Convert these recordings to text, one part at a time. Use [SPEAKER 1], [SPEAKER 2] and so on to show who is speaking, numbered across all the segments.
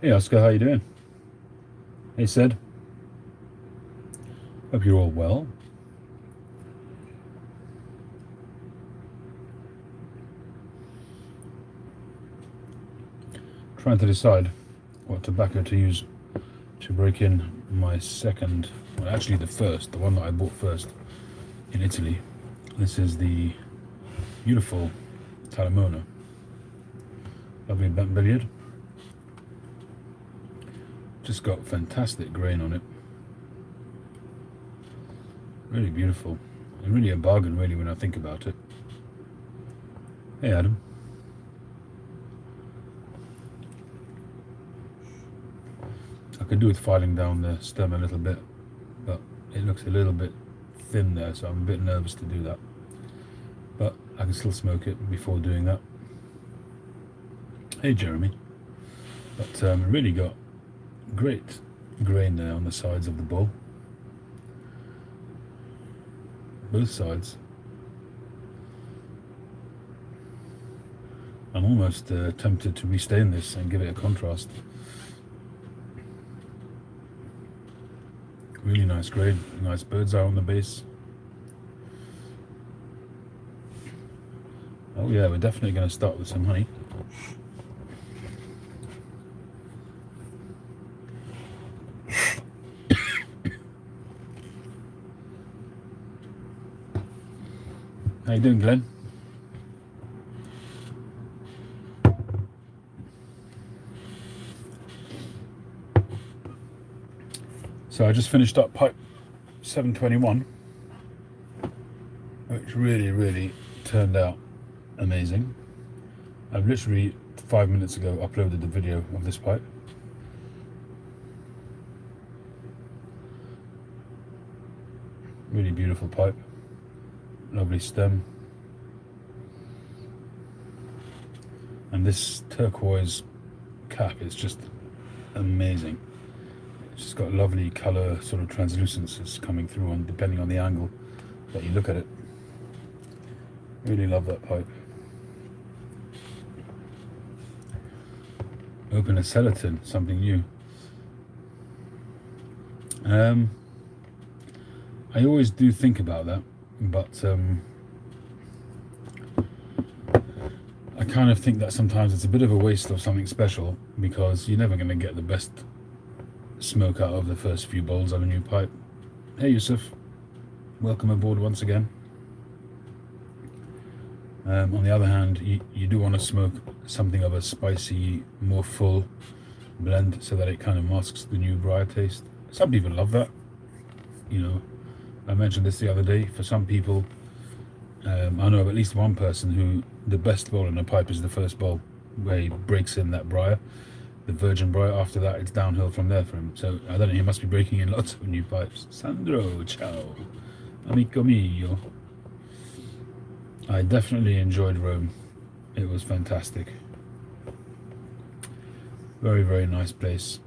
[SPEAKER 1] Hey Oscar, how you doing? Hey Sid, hope you're all well. Trying to decide what tobacco to use to break in my second, well actually the first, the one that I bought first in Italy. This is the beautiful Talamona. Lovely bent billiard. Just got fantastic grain on it. Really beautiful. And really a bargain really when I think about it. Hey Adam. I could do with filing down the stem a little bit, but it looks a little bit thin there, so I'm a bit nervous to do that. But I can still smoke it before doing that. Hey Jeremy. But really got great grain there on the sides of the bowl. Both sides. I'm almost tempted to restain this and give it a contrast. Really nice grain, nice bird's eye on the base. Oh yeah, we're definitely going to start with some honey. How you doing, Glenn? So I just finished up pipe 721, which really turned out amazing. I've literally 5 minutes ago uploaded the video of this pipe. Really beautiful pipe, lovely stem, and this turquoise cap is just amazing. It's just got lovely colour, sort of translucences coming through on depending on the angle that you look at it. Really love that pipe. Open a Celatin, something new. I always do think about that, but I kind of think that sometimes it's a bit of a waste of something special because you're never going to get the best smoke out of the first few bowls on a new pipe. Hey Yusuf, welcome aboard once again. On the other hand, you do want to smoke something of a spicy, more full blend so that it kind of masks the new briar taste. Some people love that, you know. I mentioned this the other day. For some people, I know of at least one person who the best bowl in a pipe is the first bowl where he breaks in that briar, the virgin briar. After that, it's downhill from there for him. So I don't know, he must be breaking in lots of new pipes. Sandro, ciao, amico mio. I definitely enjoyed Rome. It was fantastic. Very nice place.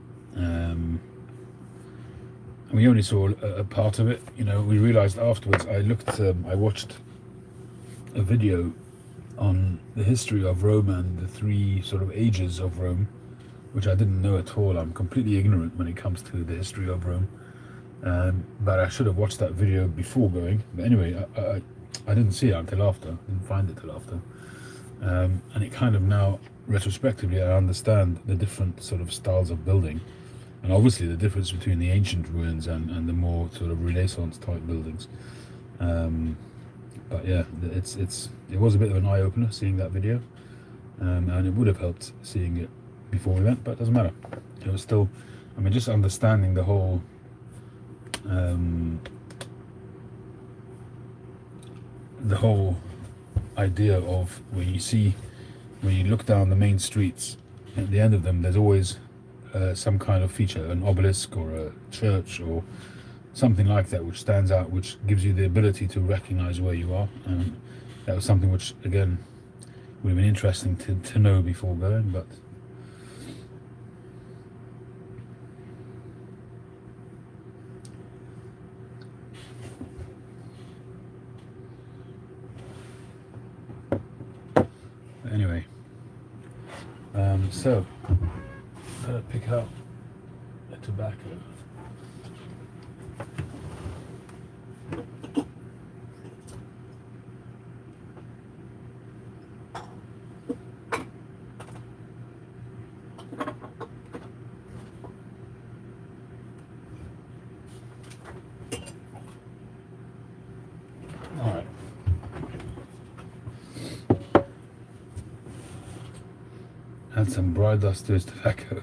[SPEAKER 1] We only saw a part of it. You know, we realized afterwards. I watched a video on the history of Rome and the three sort of ages of Rome, which I didn't know at all. I'm completely ignorant when it comes to the history of Rome. But I should have watched that video before going. But anyway, I didn't see it until after. I didn't find it till after. And it kind of now, retrospectively, I understand the different sort of styles of building. And obviously the difference between the ancient ruins and the more sort of Renaissance type buildings. But yeah, it was a bit of an eye-opener seeing that video. And it would have helped seeing it before we went, but it doesn't matter. It was still, I mean, just understanding the whole idea of when you look down the main streets, at the end of them there's always some kind of feature, an obelisk or a church or something like that, which stands out, which gives you the ability to recognize where you are. And that was something which, again, would have been interesting to know before going. But anyway, so pick out the tobacco. Alright. Add some briar dust to his tobacco.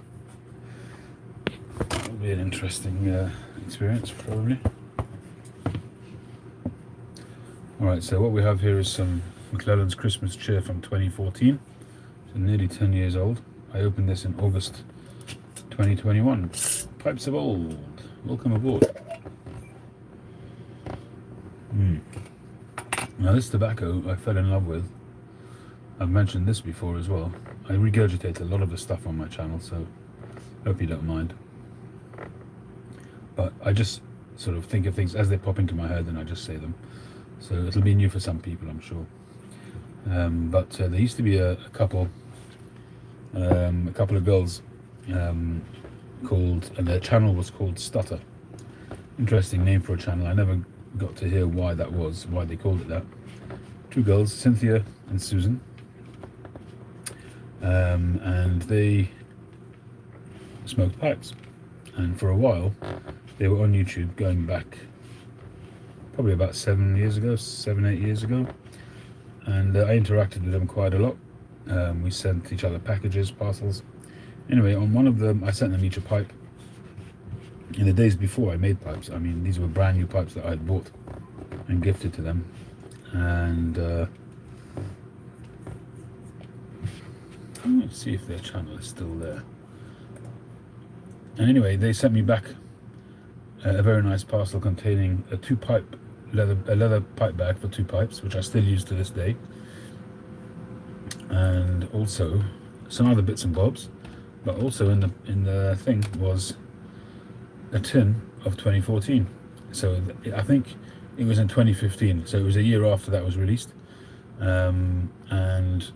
[SPEAKER 1] That'll be an interesting experience, probably. Alright, so what we have here is some McClelland's Christmas cheer from 2014. So nearly 10 years old. I opened this in August 2021. Pipes of old. Welcome aboard. Now this tobacco I fell in love with. I've mentioned this before as well. I regurgitate a lot of the stuff on my channel, so hope you don't mind. But I just sort of think of things as they pop into my head and I just say them. So it'll be new for some people, I'm sure. But there used to be a couple of girls called, and their channel was called Stutter. Interesting name for a channel. I never got to hear why that was, why they called it that. Two girls, Cynthia and Susan, and they smoked pipes. And for a while, they were on YouTube, going back probably about 7, 8 years ago. And I interacted with them quite a lot. We sent each other packages, parcels. Anyway, on one of them, I sent them each a pipe. In the days before I made pipes, I mean, these were brand new pipes that I had bought and gifted to them. And let's see if their channel is still there. And anyway, they sent me back a very nice parcel containing a leather pipe bag for 2 pipes, which I still use to this day, and also some other bits and bobs. But also in the thing was a tin of 2014. So I think it was in 2015. So it was a year after that was released. And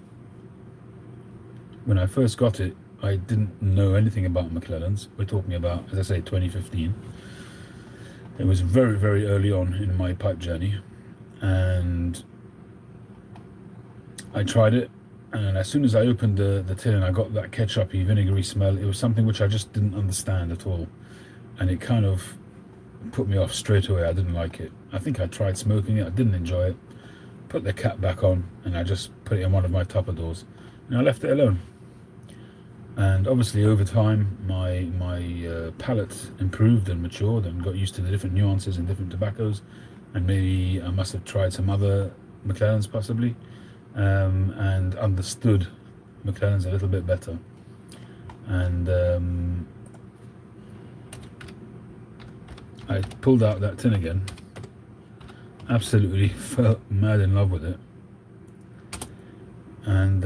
[SPEAKER 1] when I first got it, I didn't know anything about McClelland's. We're talking about, as I say, 2015. It was very, very early on in my pipe journey, and I tried it, and as soon as I opened the tin and I got that ketchup-y, vinegary smell, it was something which I just didn't understand at all, and it kind of put me off straight away. I didn't like it. I think I tried smoking it, I didn't enjoy it, put the cap back on, and I just put it in one of my tupperdoors, and I left it alone. And obviously over time my palate improved and matured and got used to the different nuances in different tobaccos, and maybe I must have tried some other McClelland's possibly, and understood McClelland's a little bit better. And I pulled out that tin again, absolutely fell mad in love with it, and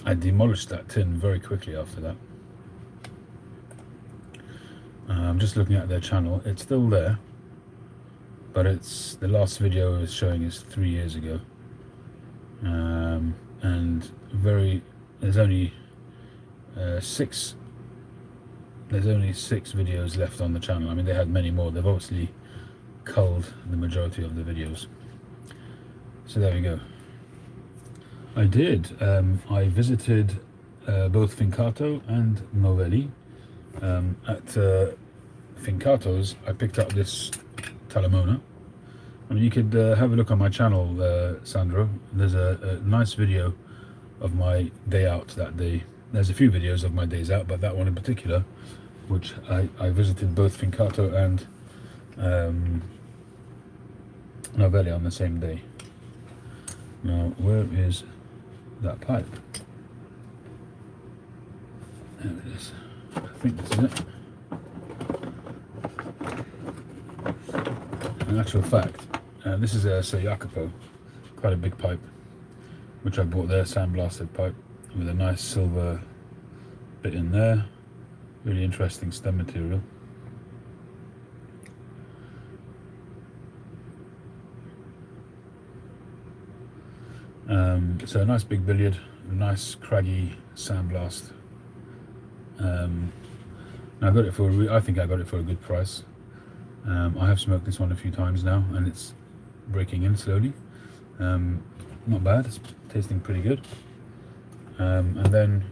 [SPEAKER 1] I demolished that tin very quickly after that. I'm just looking at their channel. It's still there, but it's the last video is showing is 3 years ago, and there's only 6 videos left on the channel. I mean, they had many more. They've obviously culled the majority of the videos. So there we go. I did. I visited both Fincato and Novelli. At Fincato's, I picked up this Talamona. I mean, you could have a look on my channel, Sandro. There's a nice video of my day out that day. There's a few videos of my days out, but that one in particular, which I visited both Fincato and Novelli on the same day. Now, where is that pipe? There it is. I think this is it. In actual fact, this is a Sir Jacopo, quite a big pipe, which I bought there, sandblasted pipe with a nice silver bit in there. Really interesting stem material. So a nice big billiard, a nice craggy sandblast And I got it for I think I got it for a good price. I have smoked this one a few times now, and it's breaking in slowly. Not bad. It's tasting pretty good. And then,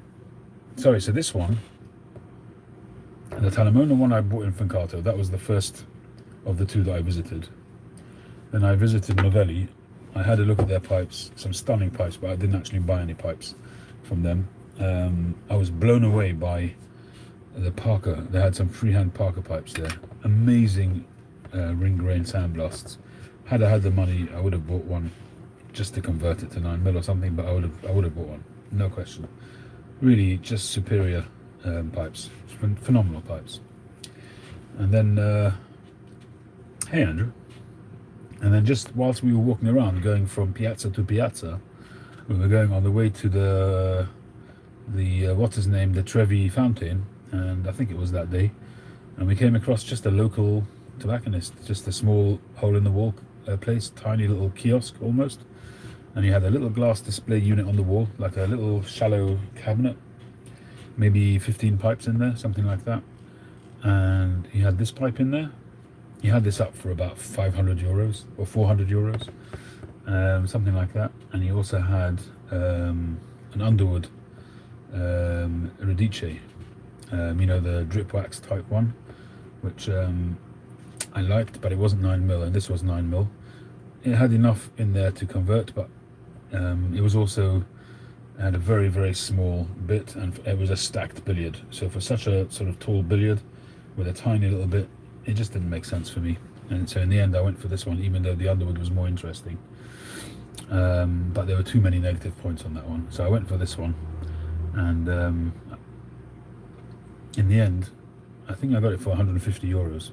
[SPEAKER 1] sorry. So this one, the Talamona one I bought in Fincato. That was the first of the two that I visited. Then I visited Novelli. I had a look at their pipes, some stunning pipes, but I didn't actually buy any pipes from them. I was blown away by the Parker. They had some freehand Parker pipes there. Amazing ring grain sandblasts. Had I had the money, I would have bought one just to convert it to 9mm or something. But I would have bought one, no question. Really, just superior pipes, phenomenal pipes. And then, hey Andrew. And then just whilst we were walking around, going from piazza to piazza, we were going on the way to the what's his name, the Trevi fountain, and I think it was that day, and we came across just a local tobacconist, just a small hole in the wall place, tiny little kiosk almost, and he had a little glass display unit on the wall, like a little shallow cabinet, maybe 15 pipes in there, something like that, and he had this pipe in there. He had this up for about 500 euros or 400 euros, something like that. And he also had an Underwood Radice, the drip wax type one, which I liked, but it wasn't 9mm, and this was 9mm. It had enough in there to convert, but it was also had a very, very small bit, and it was a stacked billiard. So for such a sort of tall billiard with a tiny little bit, it just didn't make sense for me. And so in the end I went for this one, even though the Underwood was more interesting. But there were too many negative points on that one, so I went for this one. And in the end, I think I got it for 150 euros,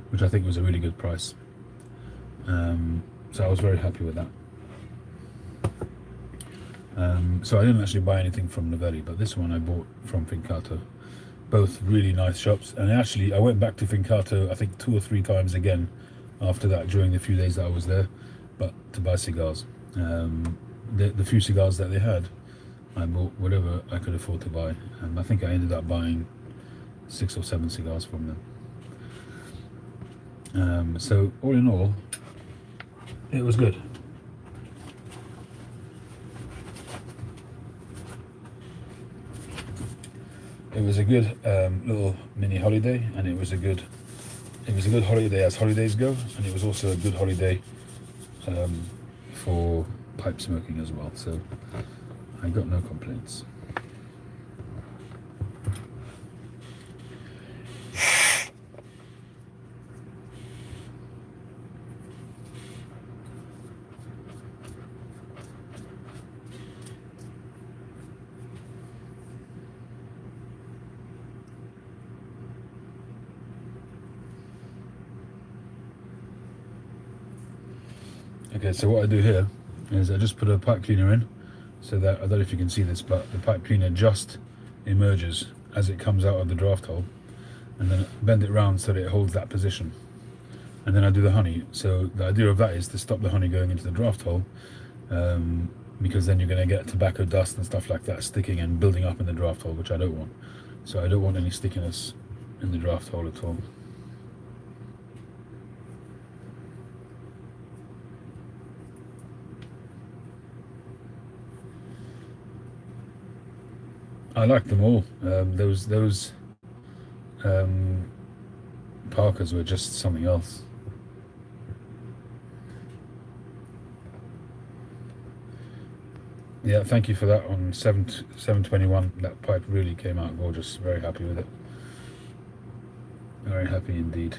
[SPEAKER 1] which I think was a really good price. So I was very happy with that. So I didn't actually buy anything from Novelli, but this one I bought from Fincato. Both really nice shops, and actually I went back to Fincato I think 2 or 3 times again after that during the few days that I was there, but to buy cigars. The few cigars that they had, I bought whatever I could afford to buy, and I think I ended up buying 6 or 7 cigars from them. So all in all, it was good. It was a good little mini holiday, and it was a good holiday as holidays go, and it was also a good holiday for pipe smoking as well. So I got no complaints. Okay, so what I do here is I just put a pipe cleaner in, so that, I don't know if you can see this, but the pipe cleaner just emerges as it comes out of the draft hole, and then bend it round so that it holds that position. And then I do the honey. So the idea of that is to stop the honey going into the draft hole, because then you're going to get tobacco dust and stuff like that sticking and building up in the draft hole, which I don't want. So I don't want any stickiness in the draft hole at all. I like them all. Those Parkers were just something else. Yeah, thank you for that on 721. That pipe really came out gorgeous. Very happy with it. Very happy indeed.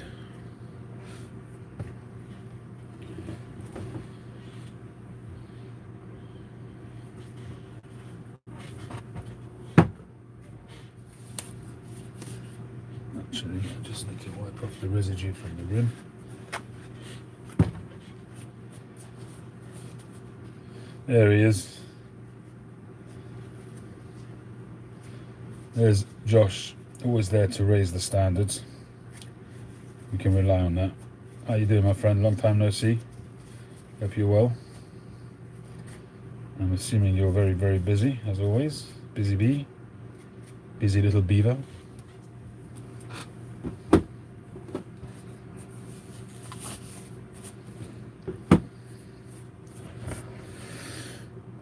[SPEAKER 1] Actually, I just need to wipe off the residue from the rim. There he is. There's Josh, always there to raise the standards. You can rely on that. How you doing, my friend? Long time no see. Hope you're well. I'm assuming you're very, very busy, as always. Busy bee. Busy little beaver.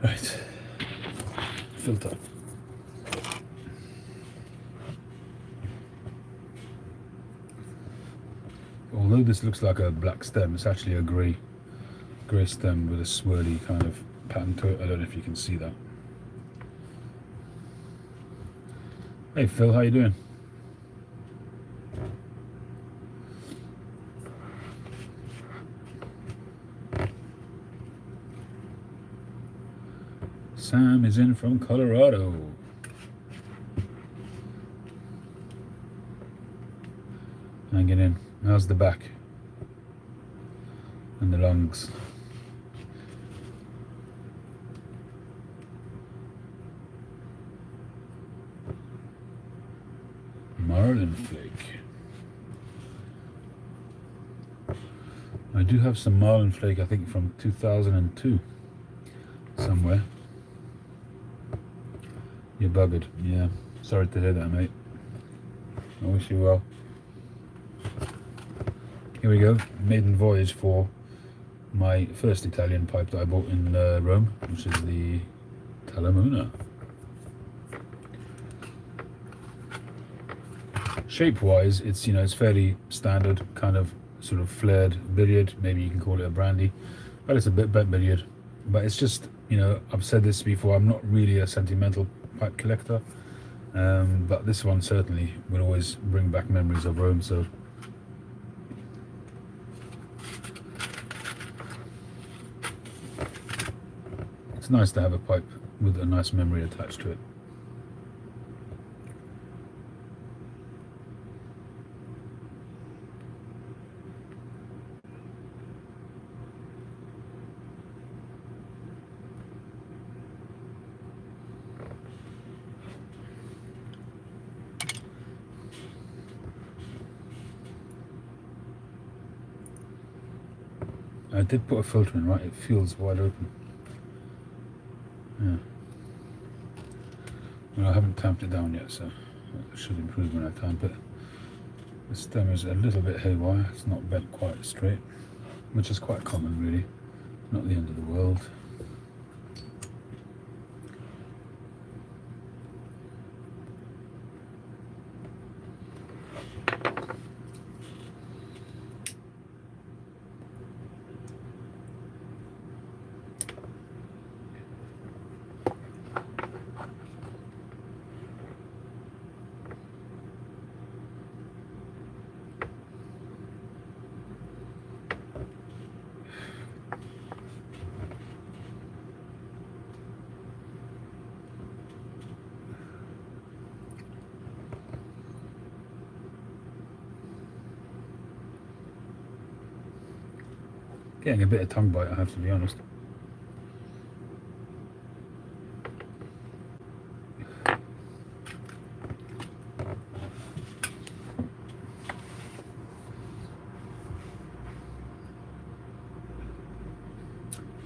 [SPEAKER 1] Right. Filter. Although this looks like a black stem, it's actually a grey stem with a swirly kind of pattern to it. I don't know if you can see that. Hey Phil, how you doing? Sam is in from Colorado. Hanging in. How's the back? And the lungs? Marlin flake. I do have some marlin flake, I think from 2002 somewhere. You're buggered. Yeah, sorry to hear that, mate. I wish you well. Here we go, maiden voyage for my first Italian pipe that I bought in Rome, which is the Talamona. Shape-wise, it's it's fairly standard, kind of sort of flared billiard. Maybe you can call it a brandy, but it's a bit bent billiard. But it's just, I've said this before, I'm not really a sentimental pipe collector, but this one certainly will always bring back memories of Rome. So it's nice to have a pipe with a nice memory attached to it. I did put a filter in, right? It feels wide open. Yeah. Well, I haven't tamped it down yet, so it should improve when I tamp it. The stem is a little bit haywire. It's not bent quite straight, which is quite common, really. Not the end of the world. Getting a bit of tongue bite, I have to be honest.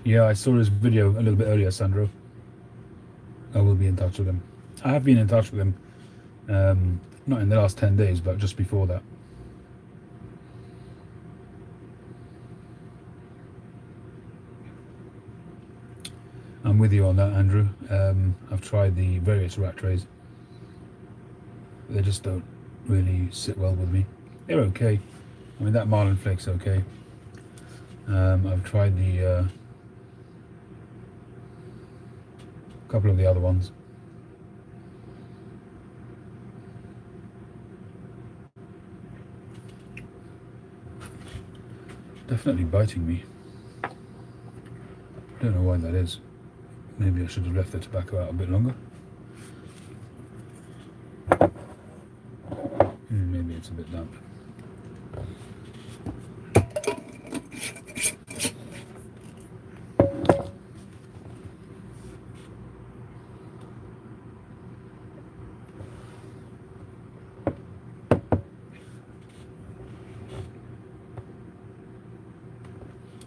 [SPEAKER 1] Yeah, I saw his video a little bit earlier, Sandro. I will be in touch with him. I have been in touch with him, not in the last 10 days, but just before that. I'm with you on that, Andrew. I've tried the various rat trays. They just don't really sit well with me. They're okay. I mean, that marlin flake's okay. I've tried the couple of the other ones. Definitely biting me. Don't know why that is. Maybe I should have left the tobacco out a bit longer. Maybe it's a bit damp.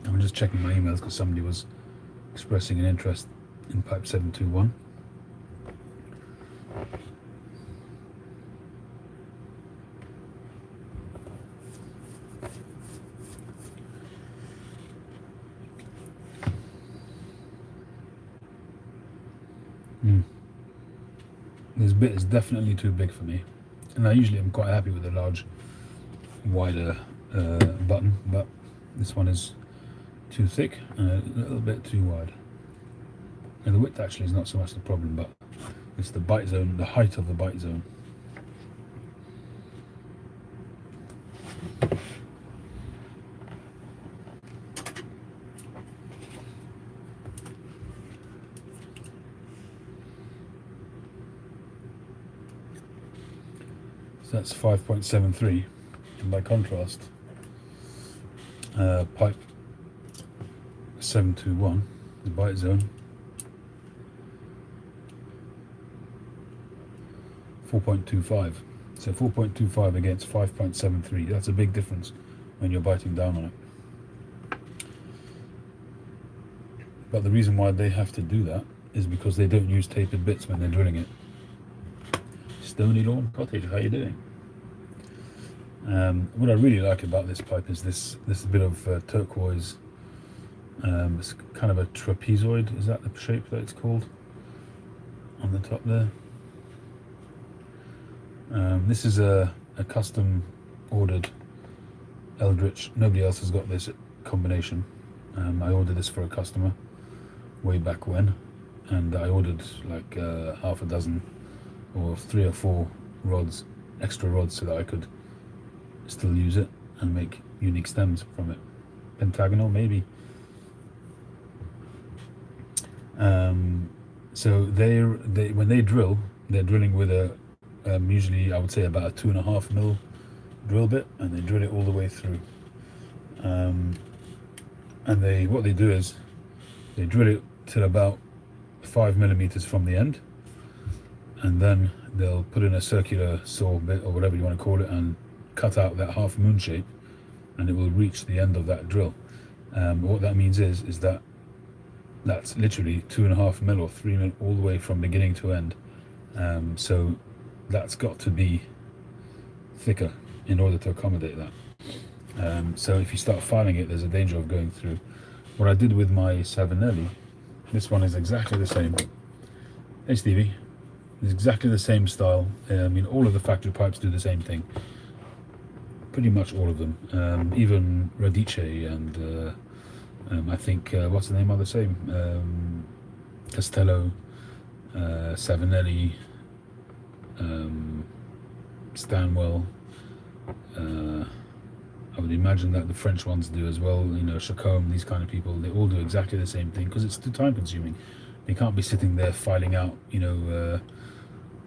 [SPEAKER 1] I'm just checking my emails because somebody was expressing an interest in pipe 721. This bit is definitely too big for me, and I usually am quite happy with a large, wider button, but this one is too thick and a little bit too wide. And the width actually is not so much the problem, but it's the bite zone, the height of the bite zone. So that's 5.73, and by contrast, pipe 721, the bite zone, 4.25. So 4.25 against 5.73. That's a big difference when you're biting down on it. But the reason why they have to do that is because they don't use tapered bits when they're drilling it. Stony Lawn Cottage, how you doing? What I really like about this pipe is this bit of turquoise. It's kind of a trapezoid. Is that the shape that it's called? On the top there. This is a custom ordered Eldritch. Nobody else has got this combination. I ordered this for a customer way back when, and I ordered like half a dozen or 3 or 4 rods, extra rods, so that I could still use it and make unique stems from it. Pentagonal maybe. So they when they drill, they're drilling with a usually I would say about a 2.5 mil drill bit, and they drill it all the way through. And what they do is they drill it till about 5 millimeters from the end, and then they'll put in a circular saw bit or whatever you want to call it and cut out that half moon shape, and it will reach the end of that drill. What that means is that that's literally 2.5 mil or 3 mil all the way from beginning to end. So that's got to be thicker in order to accommodate that. So if you start filing it, there's a danger of going through. What I did with my Savinelli, this one is exactly the same. Hey Stevie, it's exactly the same style. I mean, all of the factory pipes do the same thing. Pretty much all of them. Even Radice and I think, what's the name of the same? Castello, Savinelli, Stanwell. I would imagine that the French ones do as well. You know, Chacombe, these kind of people, they all do exactly the same thing, because it's too time consuming. They can't be sitting there filing out, you know,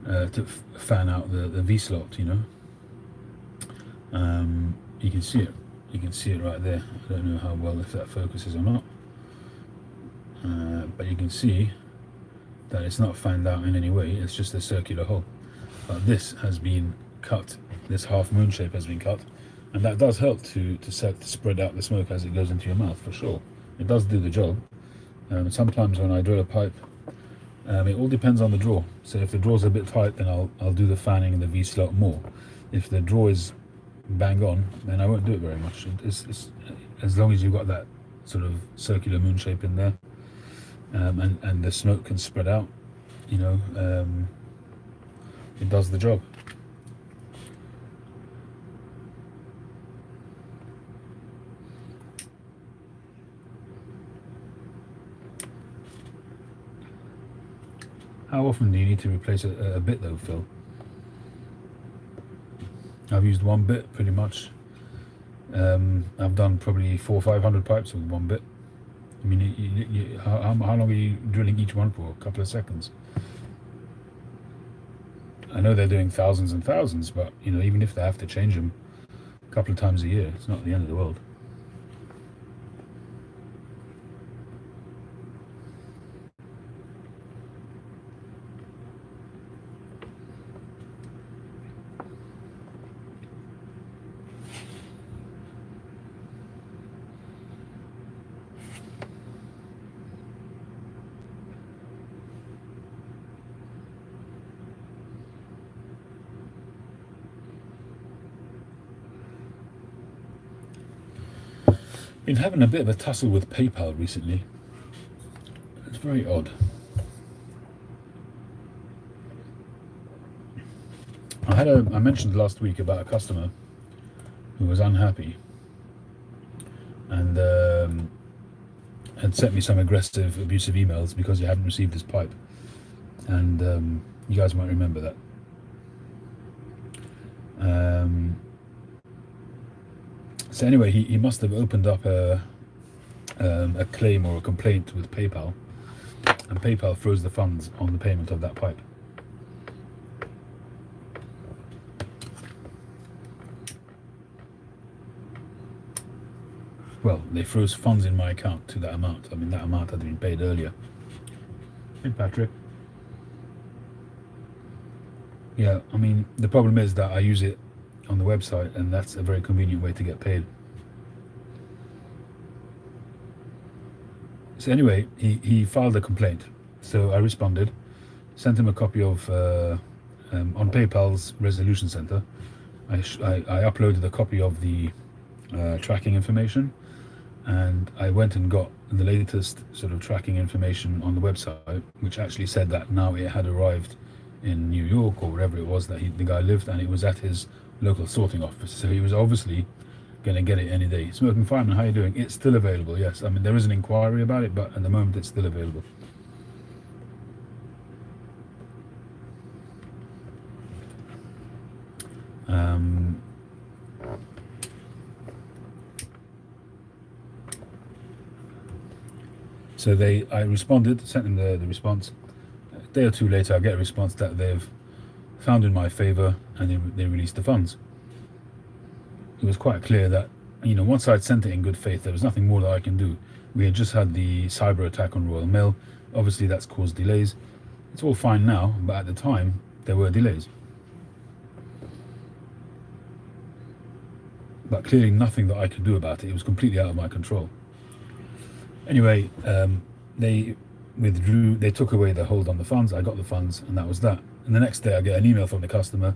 [SPEAKER 1] to fan out the V slot, you know. You can see it. You can see it right there. I don't know how well if that focuses or not, but you can see that it's not fanned out in any way. It's just a circular hole. But this has been cut. This half moon shape has been cut, and that does help to spread out the smoke as it goes into your mouth, for sure. It does do the job. Sometimes when I drill a pipe, it all depends on the draw. So if the draw's a bit tight, then I'll do the fanning and the V slot more. If the draw is bang on, then I won't do it very much. It's as long as you've got that sort of circular moon shape in there, and the smoke can spread out, you know, it does the job. How often do you need to replace a bit though, Phil? I've used one bit pretty much. I've done probably 400 or 500 pipes with one bit. I mean, how long are you drilling each one for? A couple of seconds. I know they're doing thousands and thousands, but you know, even if they have to change them a couple of times a year, it's not the end of the world. Been having a bit of a tussle with PayPal recently. It's very odd. I mentioned last week about a customer who was unhappy and had sent me some aggressive, abusive emails because he hadn't received his pipe. And you guys might remember that. So anyway, he must have opened up a claim or a complaint with PayPal, and PayPal froze the funds on the payment of that pipe. Well, they froze funds in my account to that amount. I mean, that amount had been paid earlier. Hey, Patrick. Yeah, I mean, the problem is that I use it on the website, and that's a very convenient way to get paid. So anyway, he filed a complaint. So I responded, sent him a copy of, on PayPal's resolution center, I uploaded a copy of the tracking information, and I went and got the latest sort of tracking information on the website, which actually said that now it had arrived in New York or wherever it was that the guy lived, and it was at his local sorting office. So he was obviously going to get it any day. Smoking Fireman, how are you doing? It's still available, yes. I mean, there is an inquiry about it, but at the moment it's still available. So I responded, sent them the response. A day or two later, I get a response that they've found in my favor and they released the funds. It was quite clear that, once I'd sent it in good faith, there was nothing more that I can do. We had just had the cyber attack on Royal Mail. Obviously, that's caused delays. It's all fine now, but at the time, there were delays. But clearly nothing that I could do about it. It was completely out of my control. Anyway, they withdrew, they took away the hold on the funds. I got the funds, and that was that. And the next day, I get an email from the customer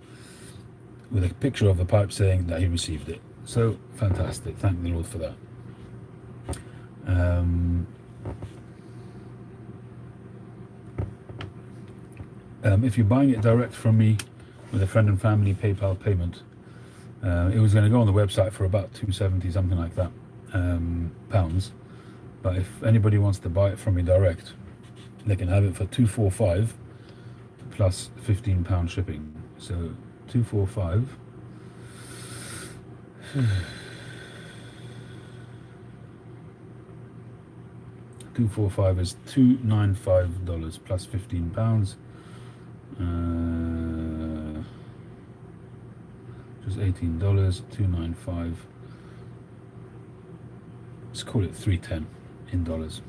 [SPEAKER 1] with a picture of the pipe saying that he received it. So fantastic. Thank the Lord for that. If you're buying it direct from me with a friend and family PayPal payment, it was going to go on the website for about $270, something like that, pounds. But if anybody wants to buy it from me direct, they can have it for $245 plus £15 shipping. So $245. $245 is $295 plus £15. Just $18. $295. Let's call it $310 in dollars.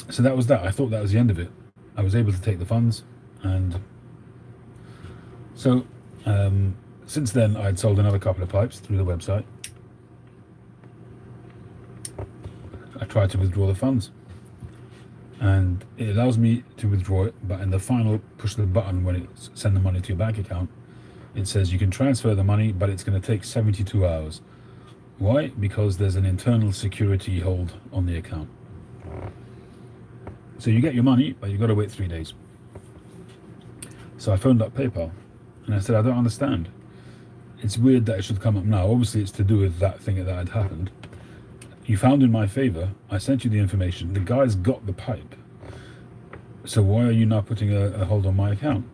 [SPEAKER 1] So that was that. I thought that was the end of it. I was able to take the funds, and so since then I'd sold another couple of pipes through the website. I tried to withdraw the funds, and it allows me to withdraw it, but in the final push the button when it sends the money to your bank account, it says you can transfer the money, but it's going to take 72 hours. Why? Because there's an internal security hold on the account. So you get your money, but you've got to wait 3 days. So I phoned up PayPal and I said, I don't understand. It's weird that it should come up now. Obviously it's to do with that thing that had happened. You found in my favor, I sent you the information, the guy's got the pipe. So why are you now putting a hold on my account?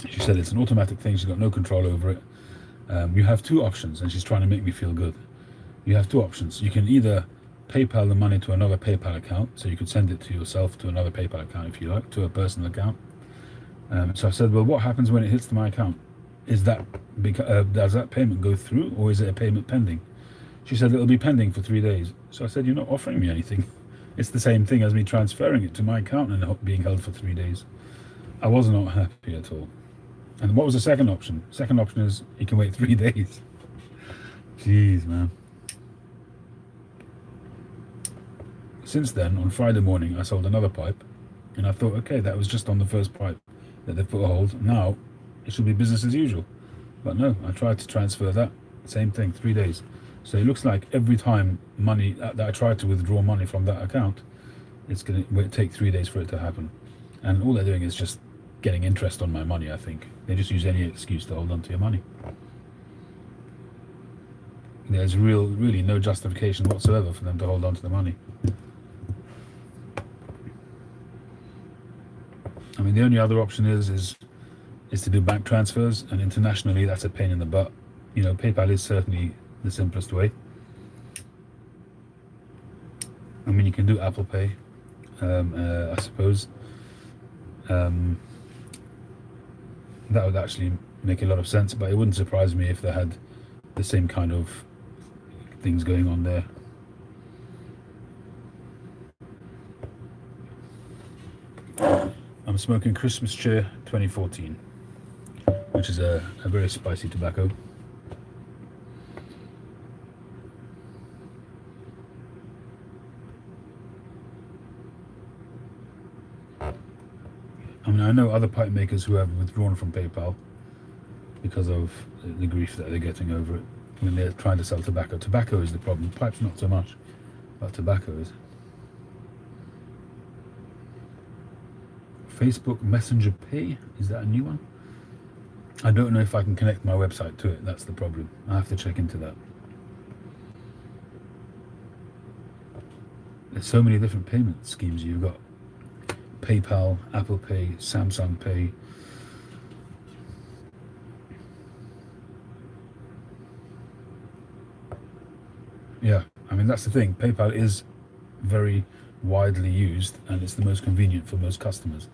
[SPEAKER 1] She said it's an automatic thing, she's got no control over it. You have two options, and she's trying to make me feel good. You have two options. You can either PayPal the money to another PayPal account, so you could send it to yourself to another PayPal account if you like, to a personal account. So I said, well, what happens when it hits to my account? Does that payment go through, or is it a payment pending? She said it'll be pending for 3 days. So I said, you're not offering me anything. It's the same thing as me transferring it to my account and being held for 3 days. I was not happy at all. And what was the second option? Second option is you can wait 3 days. Jeez, man. Since then, on Friday morning, I sold another pipe, and I thought, okay, that was just on the first pipe that they put a hold. Now, It should be business as usual. But no, I tried to transfer that. Same thing, 3 days. So it looks like every time money that I try to withdraw money from that account, it's going to take 3 days for it to happen. And all they're doing is just getting interest on my money, I think. They just use any excuse to hold on to your money. There's really no justification whatsoever for them to hold on to the money. I mean, the only other option is to do bank transfers, and internationally that's a pain in the butt. You know, PayPal is certainly the simplest way. I mean, you can do Apple Pay, I suppose. That would actually make a lot of sense, but it wouldn't surprise me if they had the same kind of things going on there. I'm smoking Christmas Cheer 2014, which is a very spicy tobacco. I mean, I know other pipe makers who have withdrawn from PayPal because of the grief that they're getting over it when they're trying to sell tobacco. Tobacco is the problem. Pipes not so much, but tobacco is. Facebook Messenger Pay, is that a new one? I don't know if I can connect my website to it. That's the problem. I have to check into that. There's so many different payment schemes. You've got PayPal, Apple Pay, Samsung Pay. Yeah, I mean, that's the thing. PayPal is very widely used and it's the most convenient for most customers.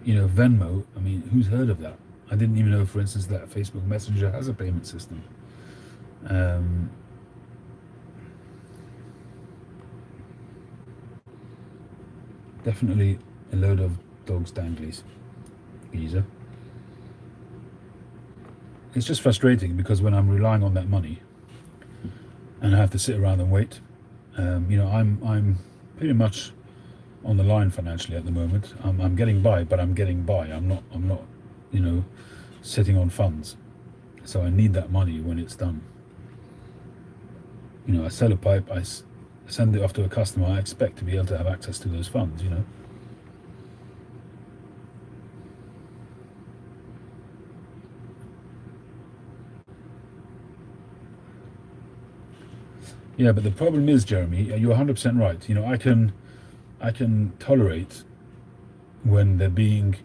[SPEAKER 1] You know, Venmo, I mean, who's heard of that? I didn't even know, for instance, that Facebook Messenger has a payment system. Definitely a load of dogs danglies, geezer. It's just frustrating because when I'm relying on that money and I have to sit around and wait, you know, I'm pretty much on the line financially at the moment. I'm getting by, but I'm getting by. I'm not, you know, sitting on funds. So I need that money when it's done. You know, I sell a pipe, I send it off to a customer, I expect to be able to have access to those funds, you know. Yeah, but the problem is, Jeremy, you're 100% right. You know, I can tolerate when they're being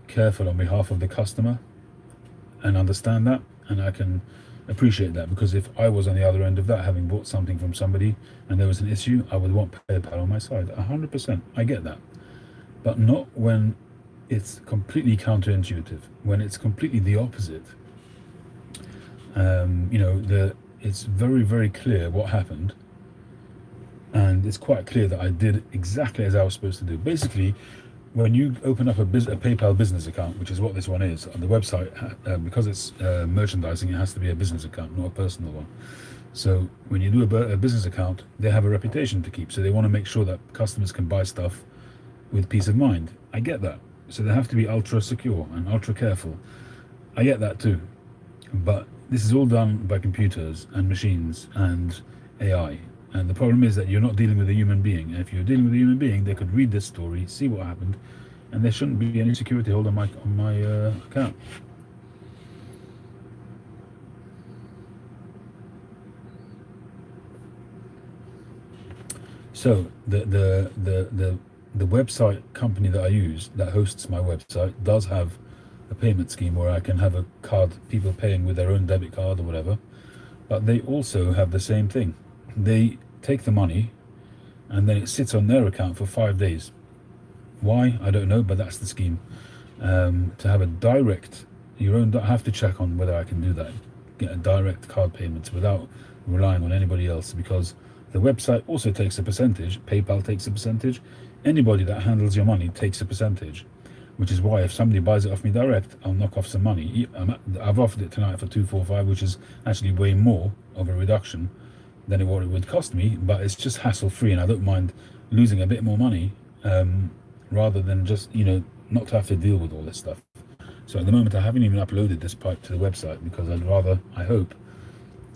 [SPEAKER 1] careful on behalf of the customer and understand that, and I can appreciate that, because if I was on the other end of that, having bought something from somebody and there was an issue, I would want PayPal on my side. 100%, I get that, but not when it's completely counterintuitive, when it's completely the opposite. You know, it's very, very clear what happened, and it's quite clear that I did exactly as I was supposed to do. Basically, when you open up a PayPal business account, which is what this one is, on the website, because it's merchandising, it has to be a business account, not a personal one. So when you do a business account, they have a reputation to keep, so they want to make sure that customers can buy stuff with peace of mind. I get that. So they have to be ultra secure and ultra careful. I get that too. But this is all done by computers and machines and AI. And the problem is that you're not dealing with a human being. And if you're dealing with a human being, they could read this story, see what happened, and there shouldn't be any security hold on my account. So the website company that I use that hosts my website does have a payment scheme where I can have a card, people paying with their own debit card or whatever, but they also have the same thing. They take the money and then it sits on their account for 5 days. Why? I don't know, but that's the scheme. To have a direct, I have to check on whether I can do that, get a direct card payments without relying on anybody else, because the website also takes a percentage, PayPal takes a percentage, anybody that handles your money takes a percentage, which is why if somebody buys it off me direct, I'll knock off some money. I've offered it tonight for $245, which is actually way more of a reduction than what it would cost me, but it's just hassle free, and I don't mind losing a bit more money, rather than just not to have to deal with all this stuff. So at the moment I haven't even uploaded this pipe to the website because I hope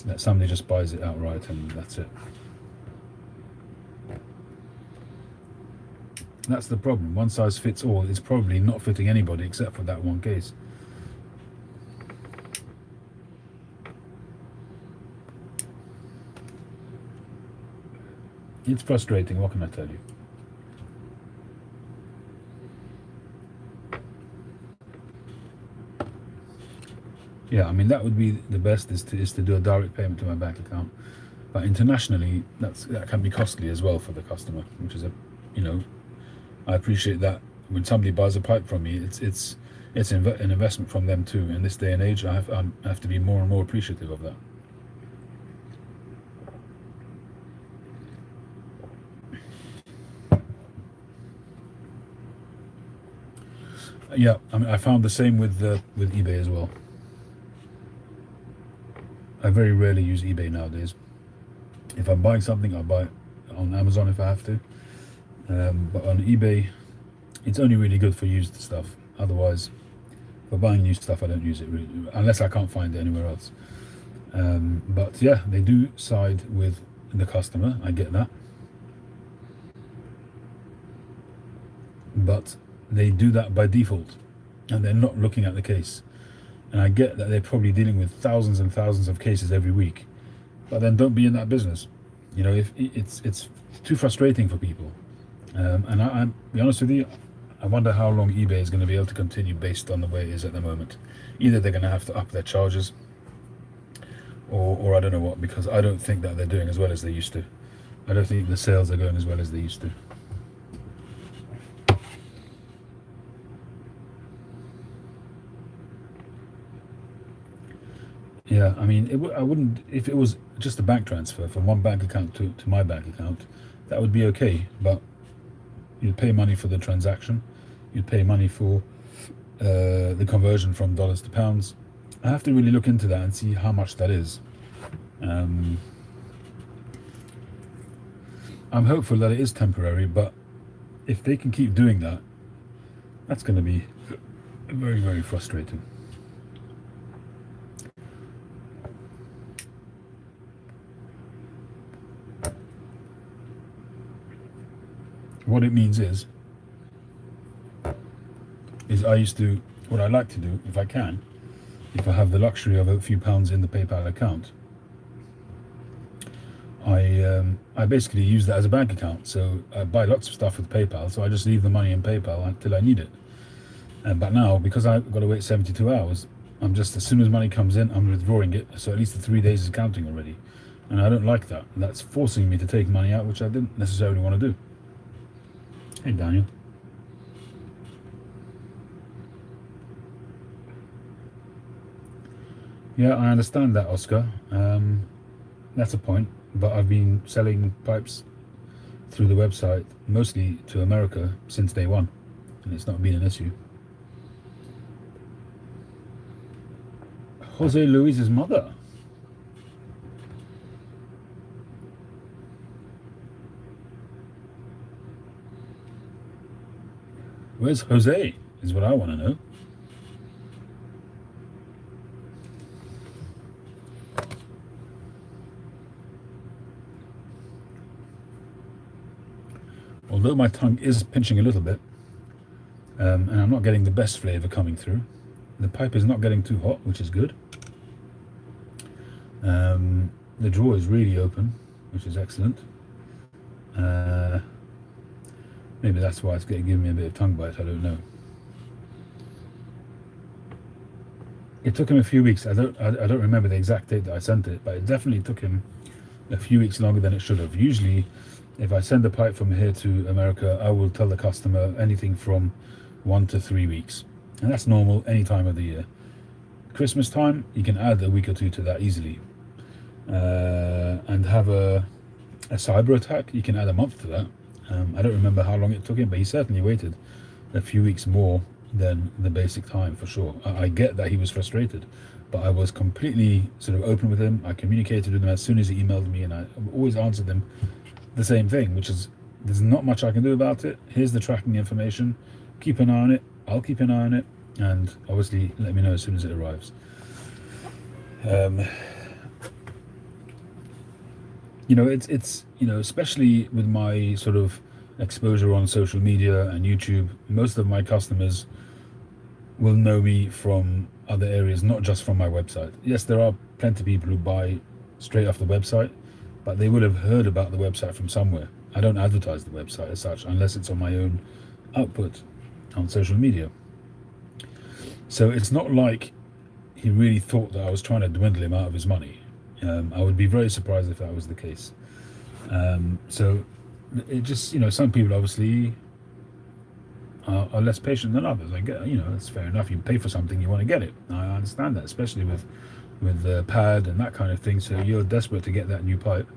[SPEAKER 1] that somebody just buys it outright and that's it. That's the problem. One size fits all is probably not fitting anybody except for that one case. It's frustrating, what can I tell you? Yeah, I mean that would be the best, is to do a direct payment to my bank account. But internationally, that can be costly as well for the customer, which is I appreciate that when somebody buys a pipe from me, it's an investment from them too. In this day and age, I have to be more and more appreciative of that. Yeah, I mean I found the same with eBay as well. I very rarely use eBay nowadays. If I'm buying something, I'll buy it on Amazon if I have to. But on eBay, it's only really good for used stuff. Otherwise, for buying new stuff, I don't use it really, unless I can't find it anywhere else. But yeah, they do side with the customer. I get that. But they do that by default, and they're not looking at the case. And I get that they're probably dealing with thousands and thousands of cases every week, but then don't be in that business. If it's too frustrating for people. And I'm be honest with you, I wonder how long eBay is going to be able to continue based on the way it is at the moment. Either they're going to have to up their charges, or I don't know what, because I don't think that they're doing as well as they used to. I don't think the sales are going as well as they used to. Yeah, I mean, I wouldn't, if it was just a bank transfer from one bank account to my bank account, that would be okay. But you'd pay money for the transaction, you'd pay money for the conversion from dollars to pounds. I have to really look into that and see how much that is. I'm hopeful that it is temporary, but if they can keep doing that, that's going to be very, very frustrating. What it means is what I like to do, if I can, if I have the luxury of a few pounds in the PayPal account, I basically use that as a bank account. So I buy lots of stuff with PayPal, so I just leave the money in PayPal until I need it. But now, because I've got to wait 72 hours, I'm just, as soon as money comes in, I'm withdrawing it. So at least the 3 days is counting already. And I don't like that. That's forcing me to take money out, which I didn't necessarily want to do. Hey, Daniel. Yeah, I understand that, Oscar. That's a point. But I've been selling pipes through the website, mostly to America, since day one. And it's not been an issue. Jose Luis's mother. Where's Jose, is what I want to know. Although my tongue is pinching a little bit, and I'm not getting the best flavour coming through. The pipe is not getting too hot, which is good. The drawer is really open, which is excellent. Maybe that's why it's giving me a bit of tongue bite, I don't know. It took him a few weeks. I don't remember the exact date that I sent it, but it definitely took him a few weeks longer than it should have. Usually, if I send a pipe from here to America, I will tell the customer anything from 1 to 3 weeks. And that's normal any time of the year. Christmas time, you can add a week or two to that easily. And have a cyber attack, you can add a month to that. I don't remember how long it took him, but he certainly waited a few weeks more than the basic time, for sure. I get that he was frustrated. But I was completely sort of open with him. I communicated with him as soon as he emailed me, and I always answered him the same thing, which is there's not much I can do about it. Here's the tracking information. Keep an eye on it. I'll keep an eye on it, and obviously let me know as soon as it arrives. It's especially with my sort of exposure on social media and YouTube, most of my customers will know me from other areas, not just from my website. Yes, there are plenty of people who buy straight off the website, but they would have heard about the website from somewhere. I don't advertise the website as such unless it's on my own output on social media. So it's not like he really thought that I was trying to dwindle him out of his money. I would be very surprised if that was the case. So it just, some people obviously are less patient than others. I get, it's fair enough. You pay for something, you want to get it. I understand that, especially with the pad and that kind of thing. So you're desperate to get that new pipe.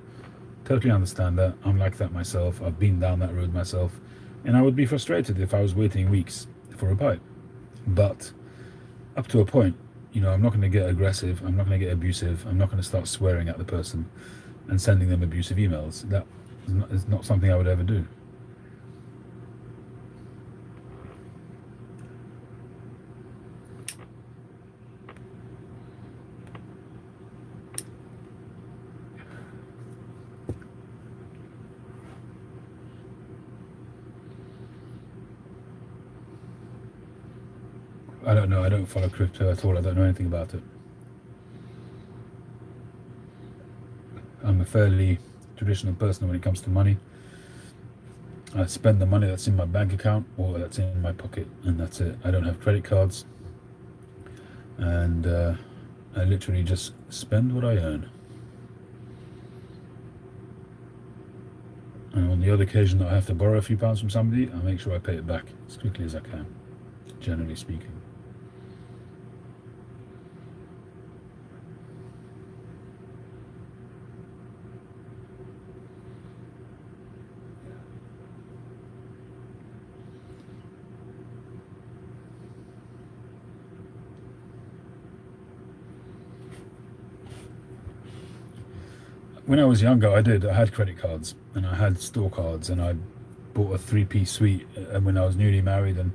[SPEAKER 1] Totally understand that. I'm like that myself. I've been down that road myself, and I would be frustrated if I was waiting weeks for a pipe. But up to a point, I'm not going to get aggressive. I'm not going to get abusive. I'm not going to start swearing at the person and sending them abusive emails. That is not something I would ever do. I don't know. I don't follow crypto at all. I don't know anything about it. I'm a fairly traditional person when it comes to money. I spend the money that's in my bank account or that's in my pocket, and that's it. I don't have credit cards, and I literally just spend what I earn. And on the other occasion that I have to borrow a few pounds from somebody, I make sure I pay it back as quickly as I can, generally speaking. When I was younger, I had credit cards and I had store cards, and I bought a 3-piece suite when I was newly married, and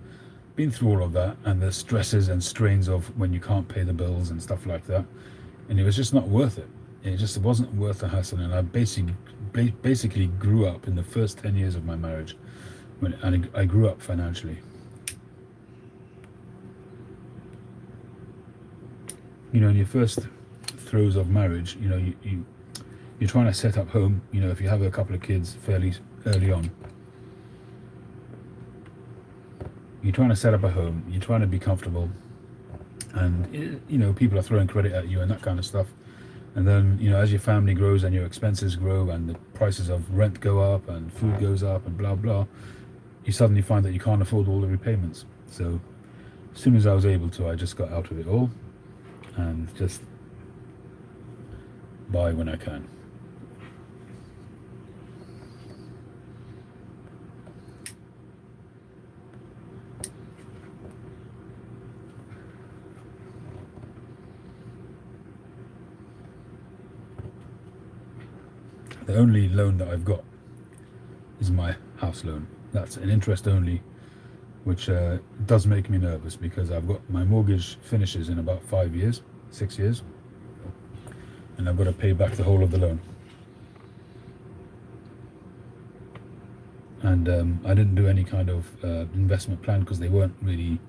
[SPEAKER 1] been through all of that and the stresses and strains of when you can't pay the bills and stuff like that, and it was just not worth it. It just wasn't worth the hassle, and I basically grew up in the first 10 years of my marriage, and I grew up financially. In your first throes of marriage, you're trying to set up home. If you have a couple of kids fairly early on, you're trying to set up a home, you're trying to be comfortable, and people are throwing credit at you and that kind of stuff. And then as your family grows and your expenses grow and the prices of rent go up and food goes up and blah blah, you suddenly find that you can't afford all the repayments. So as soon as I was able to, I just got out of it all and just buy when I can. The only loan that I've got is my house loan. That's an interest only, which does make me nervous because I've got my mortgage finishes in about 5 years, 6 years, and I've got to pay back the whole of the loan. And I didn't do any kind of investment plan because they weren't really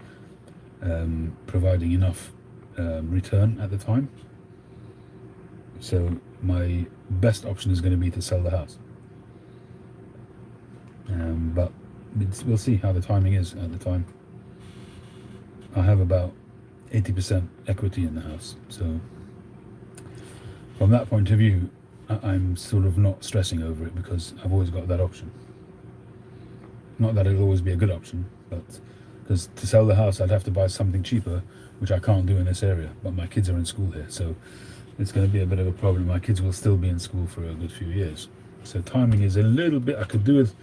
[SPEAKER 1] providing enough return at the time. So my best option is going to be to sell the house. But we'll see how the timing is at the time. I have about 80% equity in the house. So from that point of view, I'm sort of not stressing over it because I've always got that option. Not that it'll always be a good option, but because to sell the house I'd have to buy something cheaper, which I can't do in this area. But my kids are in school here, so it's going to be a bit of a problem. My kids will still be in school for a good few years. So timing is a little bit, I could do with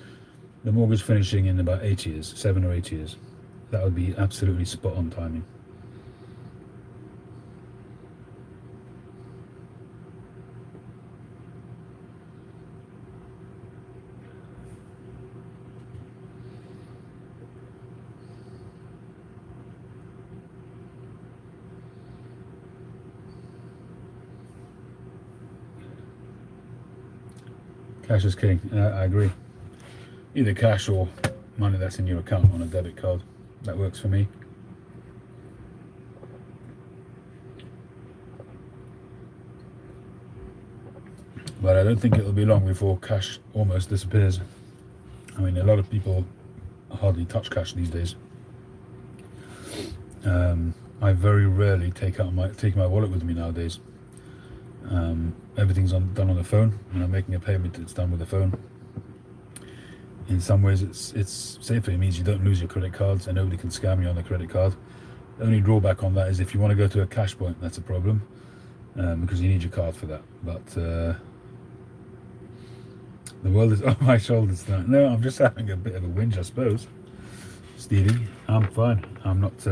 [SPEAKER 1] the mortgage finishing in about 8 years, 7 or 8 years. That would be absolutely spot on timing. Cash is king. I agree. Either cash or money that's in your account on a debit card. That works for me. But I don't think it'll be long before cash almost disappears. I mean, a lot of people hardly touch cash these days. I very rarely take my wallet with me nowadays. Everything's done on the phone. When I'm making a payment, it's done with the phone. In some ways, it's safer. It means you don't lose your credit cards, and nobody can scam you on the credit card. The only drawback on that is if you want to go to a cash point, that's a problem, because you need your card for that. But the world is on my shoulders now. No, I'm just having a bit of a whinge, I suppose. Stevie, I'm fine. I'm not.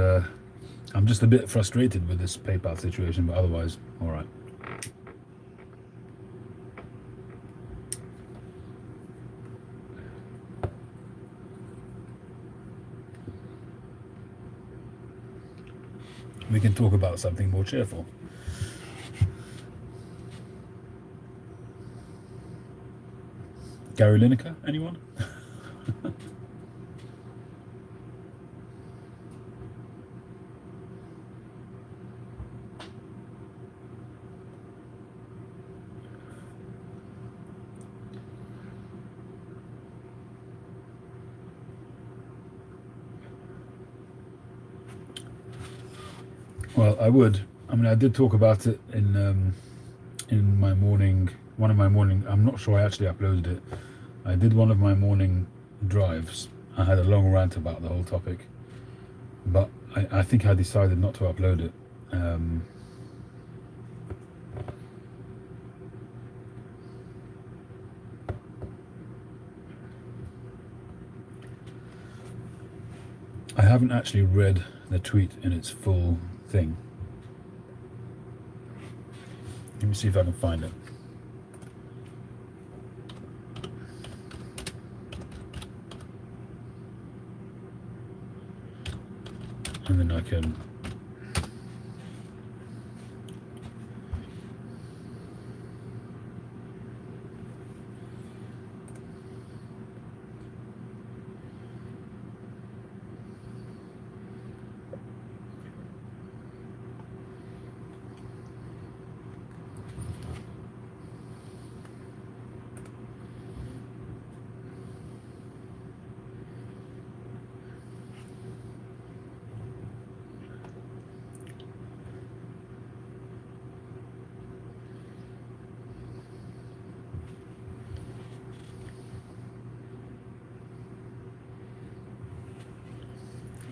[SPEAKER 1] I'm just a bit frustrated with this PayPal situation, but otherwise, all right. We can talk about something more cheerful. Gary Lineker, anyone? Well, I would. I mean, I did talk about it in my morning. One of my morning. I'm not sure I actually uploaded it. I did one of my morning drives. I had a long rant about the whole topic, but I think I decided not to upload it. I haven't actually read the tweet in its full thing. Let me see if I can find it. And then I can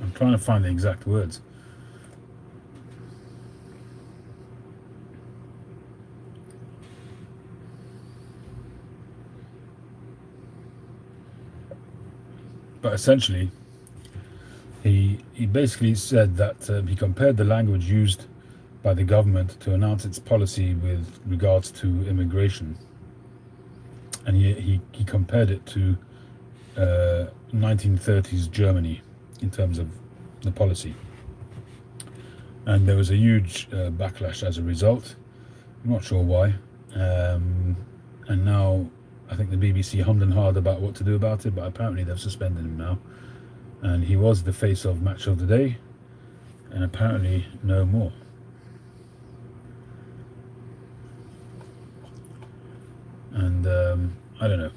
[SPEAKER 1] I'm trying to find the exact words. But essentially, he basically said that he compared the language used by the government to announce its policy with regards to immigration, and he compared it to 1930s Germany in terms of the policy, and there was a huge backlash as a result. I'm not sure why, and now I think the BBC hummed and hawed about what to do about it, but apparently they've suspended him now, and he was the face of Match of the Day, and apparently no more. And I don't know.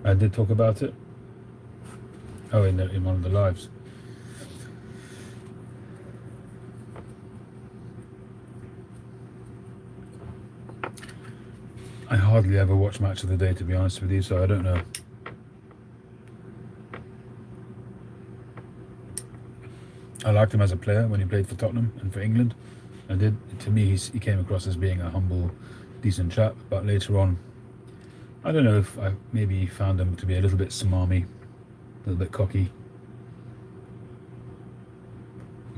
[SPEAKER 1] I did talk about it. Oh, in one of the lives. I hardly ever watch Match of the Day, to be honest with you, so I don't know. I liked him as a player when he played for Tottenham and for England. I did. To me, he came across as being a humble, decent chap, but later on, I don't know if I maybe found him to be a little bit smarmy, a little bit cocky.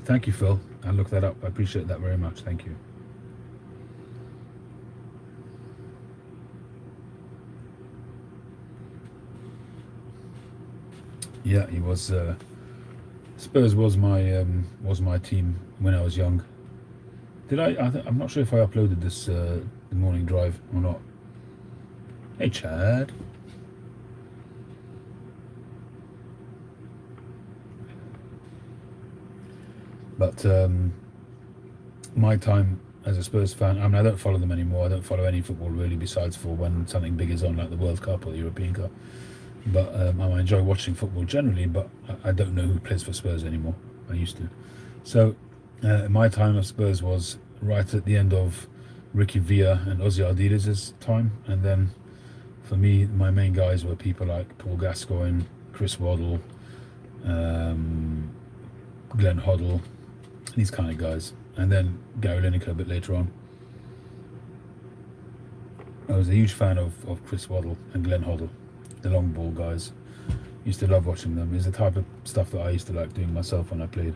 [SPEAKER 1] Thank you, Phil. I'll look that up. I appreciate that very much. Thank you. Yeah, he was Spurs was my team when I was young. Did I'm not sure if I uploaded this the morning drive or not. Hey Chad. But my time as a Spurs fan, I mean, I don't follow them anymore. I don't follow any football really, besides for when something big is on, like the World Cup or the European Cup. But I enjoy watching football generally, but I don't know who plays for Spurs anymore. I used to. So my time of Spurs was right at the end of Ricky Villa and Ozzy Aldides' time, and then for me, my main guys were people like Paul Gascoigne, Chris Waddle, Glenn Hoddle, these kind of guys, and then Gary Lineker a bit later on. I was a huge fan of Chris Waddle and Glenn Hoddle, the long ball guys. Used to love watching them. It's the type of stuff that I used to like doing myself when I played.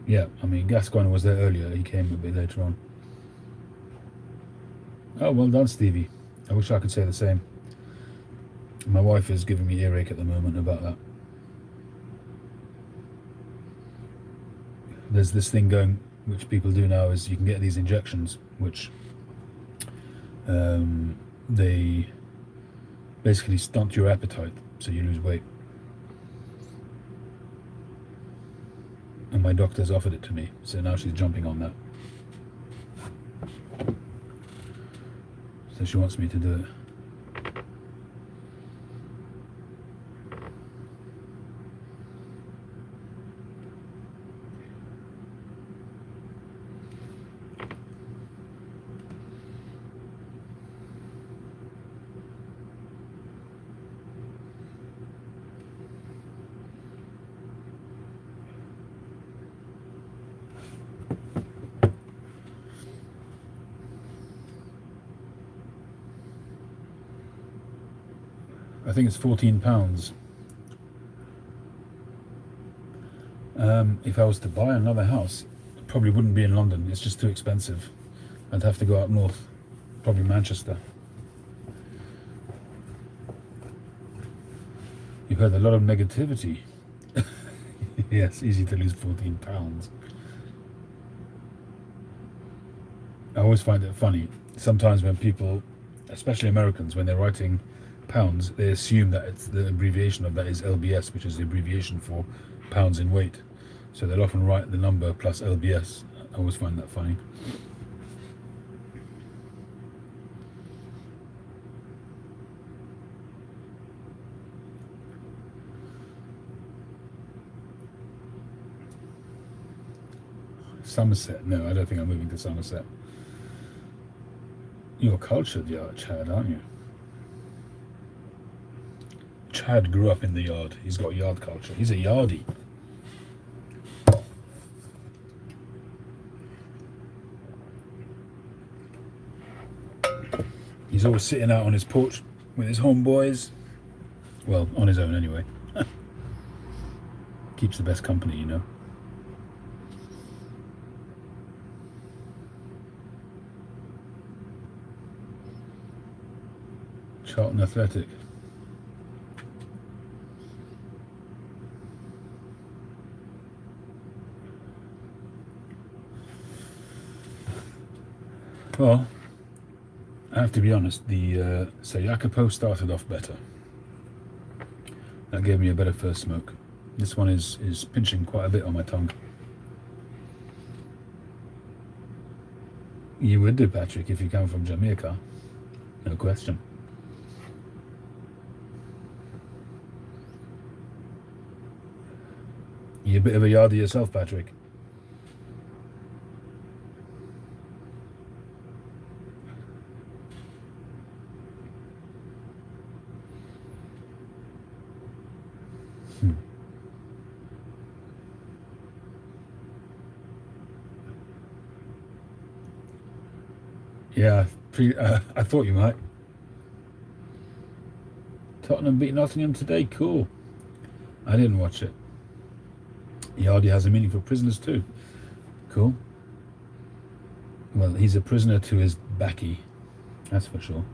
[SPEAKER 1] Yeah, I mean, Gascoigne was there earlier. He came a bit later on. Oh, well done, Stevie. I wish I could say the same. My wife is giving me earache at the moment about that. There's this thing going, which people do now, is you can get these injections, which they basically stunt your appetite, so you lose weight. And my doctor's offered it to me, so now she's jumping on that. So she wants me to do it. I think it's £14. If I was to buy another house, it probably wouldn't be in London. It's just too expensive. I'd have to go up north, probably Manchester. You've heard a lot of negativity. Yes, easy to lose £14. I always find it funny. Sometimes when people, especially Americans, when they're writing pounds, they assume that it's the abbreviation of that is LBS, which is the abbreviation for pounds in weight. So they'll often write the number plus LBS. I always find that funny. Somerset? No, I don't think I'm moving to Somerset. You're cultured, Chad, aren't you? Chad grew up in the yard. He's got yard culture. He's a yardie. He's always sitting out on his porch with his homeboys. Well, on his own anyway. Keeps the best company, you know. Charlton Athletic. Well, I have to be honest, the Sayakapo started off better. That gave me a better first smoke. This one is pinching quite a bit on my tongue. You would do, Patrick, if you come from Jamaica. No question. You're a bit of a yardie yourself, Patrick. Yeah, I thought you might. Tottenham beat Nottingham today. Cool. I didn't watch it. Yardie has a meaning for prisoners too. Cool. Well, he's a prisoner to his baccy. That's for sure.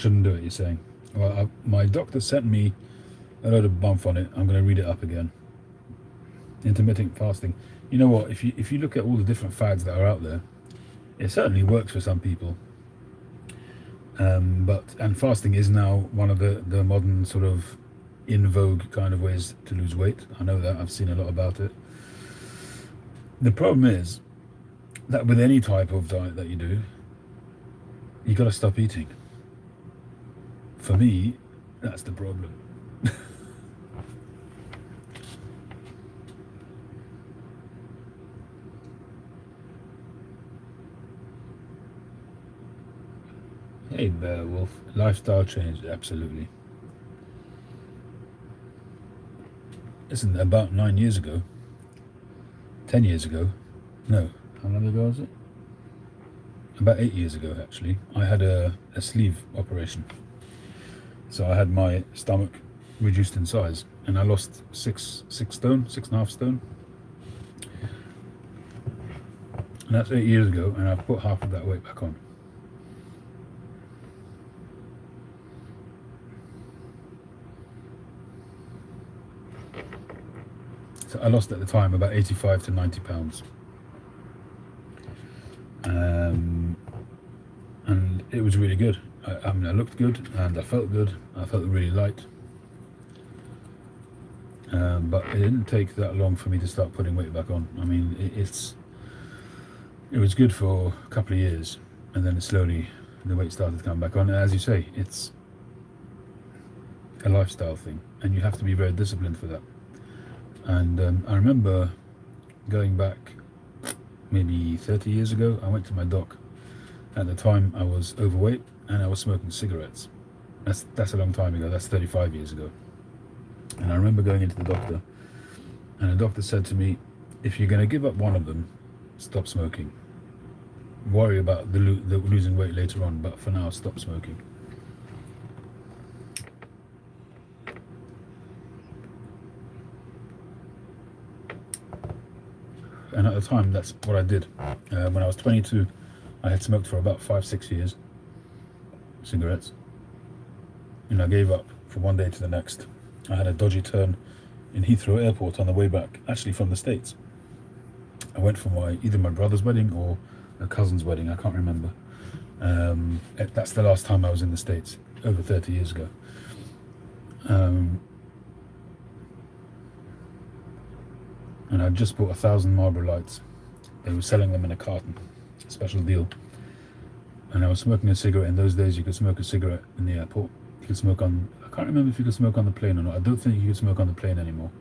[SPEAKER 1] shouldn't do it, you're saying? Well, my doctor sent me a load of bump on it. I'm going to read it up again. Intermittent fasting. You know what? If you look at all the different fads that are out there, it certainly works for some people. And fasting is now one of the modern sort of in vogue kind of ways to lose weight. I know that. I've seen a lot about it. The problem is that with any type of diet that you do, you got to stop eating. For me, that's the problem. Hey, Beowulf. Lifestyle change, absolutely. Listen, about 9 years ago, 10 years ago, no, how long ago was it? About 8 years ago, actually, I had a sleeve operation. So I had my stomach reduced in size, and I lost 6.5 stone. And that's 8 years ago, and I've put half of that weight back on. So I lost at the time about 85 to 90 pounds. And it was really good. I mean, I looked good and I felt good. I felt really light. But it didn't take that long for me to start putting weight back on. I mean, it was good for a couple of years, and then slowly the weight started to come back on. And as you say, it's a lifestyle thing, and you have to be very disciplined for that. And I remember going back maybe 30 years ago, I went to my doc. At the time I was overweight and I was smoking cigarettes. That's a long time ago, that's 35 years ago. And I remember going into the doctor, and the doctor said to me, if you're going to give up one of them, stop smoking. Worry about the losing weight later on, but for now, stop smoking. And at the time, that's what I did. When I was 22, I had smoked for about 5-6 years, cigarettes. And I gave up from one day to the next. I had a dodgy turn in Heathrow Airport on the way back, actually from the States. I went for either my brother's wedding or a cousin's wedding, I can't remember. That's the last time I was in the States, over 30 years ago. And I just bought 1,000 Marlboro Lights. They were selling them in a carton, special deal. And I was smoking a cigarette. In those days, you could smoke a cigarette in the airport. You could smoke on, I can't remember if you could smoke on the plane or not. I don't think you could smoke on the plane anymore.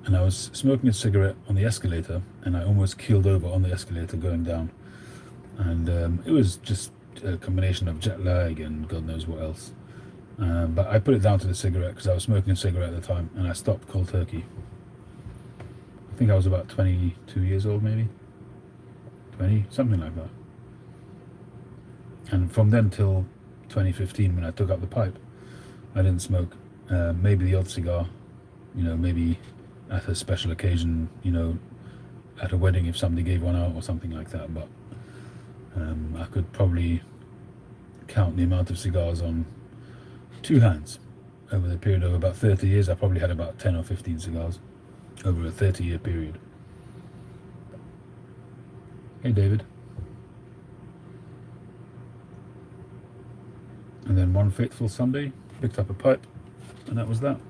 [SPEAKER 1] And I was smoking a cigarette on the escalator, and I almost keeled over on the escalator going down. And it was just a combination of jet lag and God knows what else. But I put it down to the cigarette because I was smoking a cigarette at the time, and I stopped cold turkey. I think I was about 22 years old, maybe 20, something like that. And from then till 2015, when I took up the pipe, I didn't smoke. Maybe the odd cigar, maybe at a special occasion, at a wedding if somebody gave one out or something like that. But I could probably count the amount of cigars on 2 hands. Over the period of about 30 years, I probably had about 10 or 15 cigars over a 30-year period. Hey, David. And then one fateful Sunday, picked up a pipe, and that was that.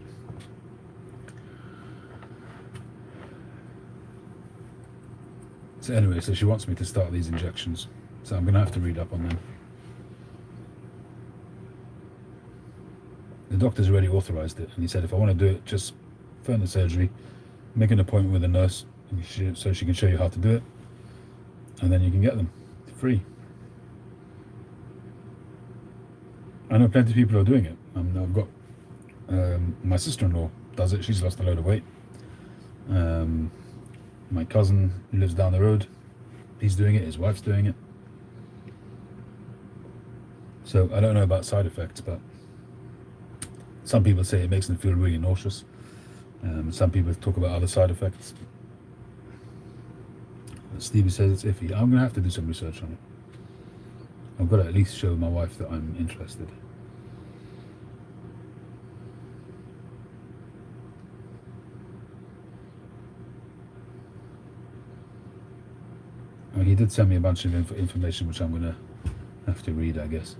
[SPEAKER 1] So anyway, so she wants me to start these injections, so I'm going to have to read up on them. The doctor's already authorized it, and he said if I want to do it, just phone the surgery, make an appointment with a nurse so she can show you how to do it, and then you can get them free. I know plenty of people who are doing it. I've got my sister-in-law does it. She's lost a load of weight. My cousin who lives down the road, he's doing it. His wife's doing it. So I don't know about side effects, but some people say it makes them feel really nauseous. Some people talk about other side effects. But Stevie says it's iffy. I'm going to have to do some research on it. I've got to at least show my wife that I'm interested. I mean, he did send me a bunch of information which I'm going to have to read, I guess.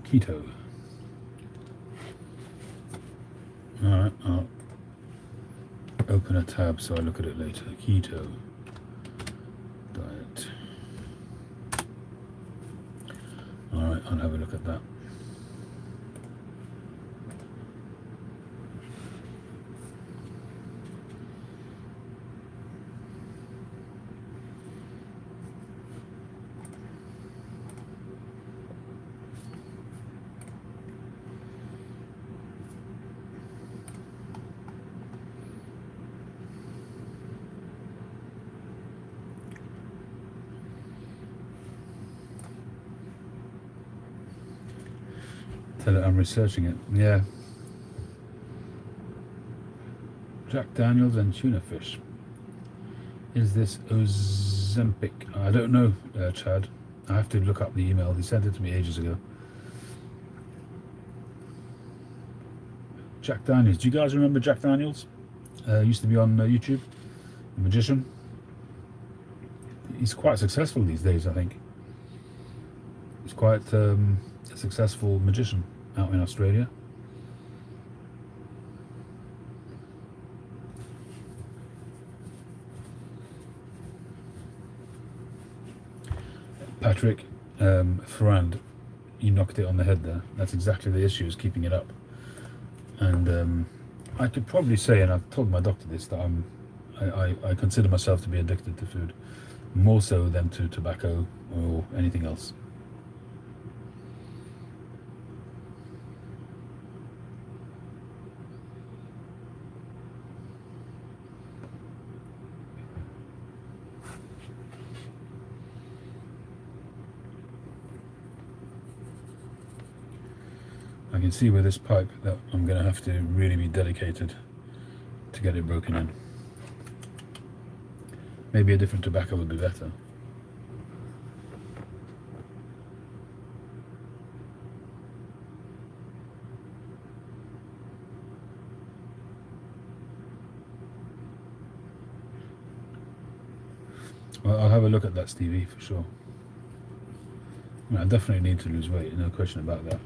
[SPEAKER 1] Keto. Alright, I'll open a tab so I look at it later. Keto diet. Alright, I'll have a look at that. Tell it I'm researching it. Yeah. Jack Daniels and tuna fish. Is this Ozempic? I don't know, Chad. I have to look up the email. He sent it to me ages ago. Jack Daniels. Do you guys remember Jack Daniels? Used to be on YouTube. A magician. He's quite successful these days, I think. He's quite a successful magician out in Australia. Patrick Ferrand, you knocked it on the head there. That's exactly the issue, is keeping it up. And I could probably say, and I've told my doctor this, that I consider myself to be addicted to food, more so than to tobacco or anything else. I can see with this pipe that I'm going to have to really be dedicated to get it broken in. Maybe a different tobacco would be better. Well, I'll have a look at that, Stevie, for sure. I mean, I definitely need to lose weight, no question about that.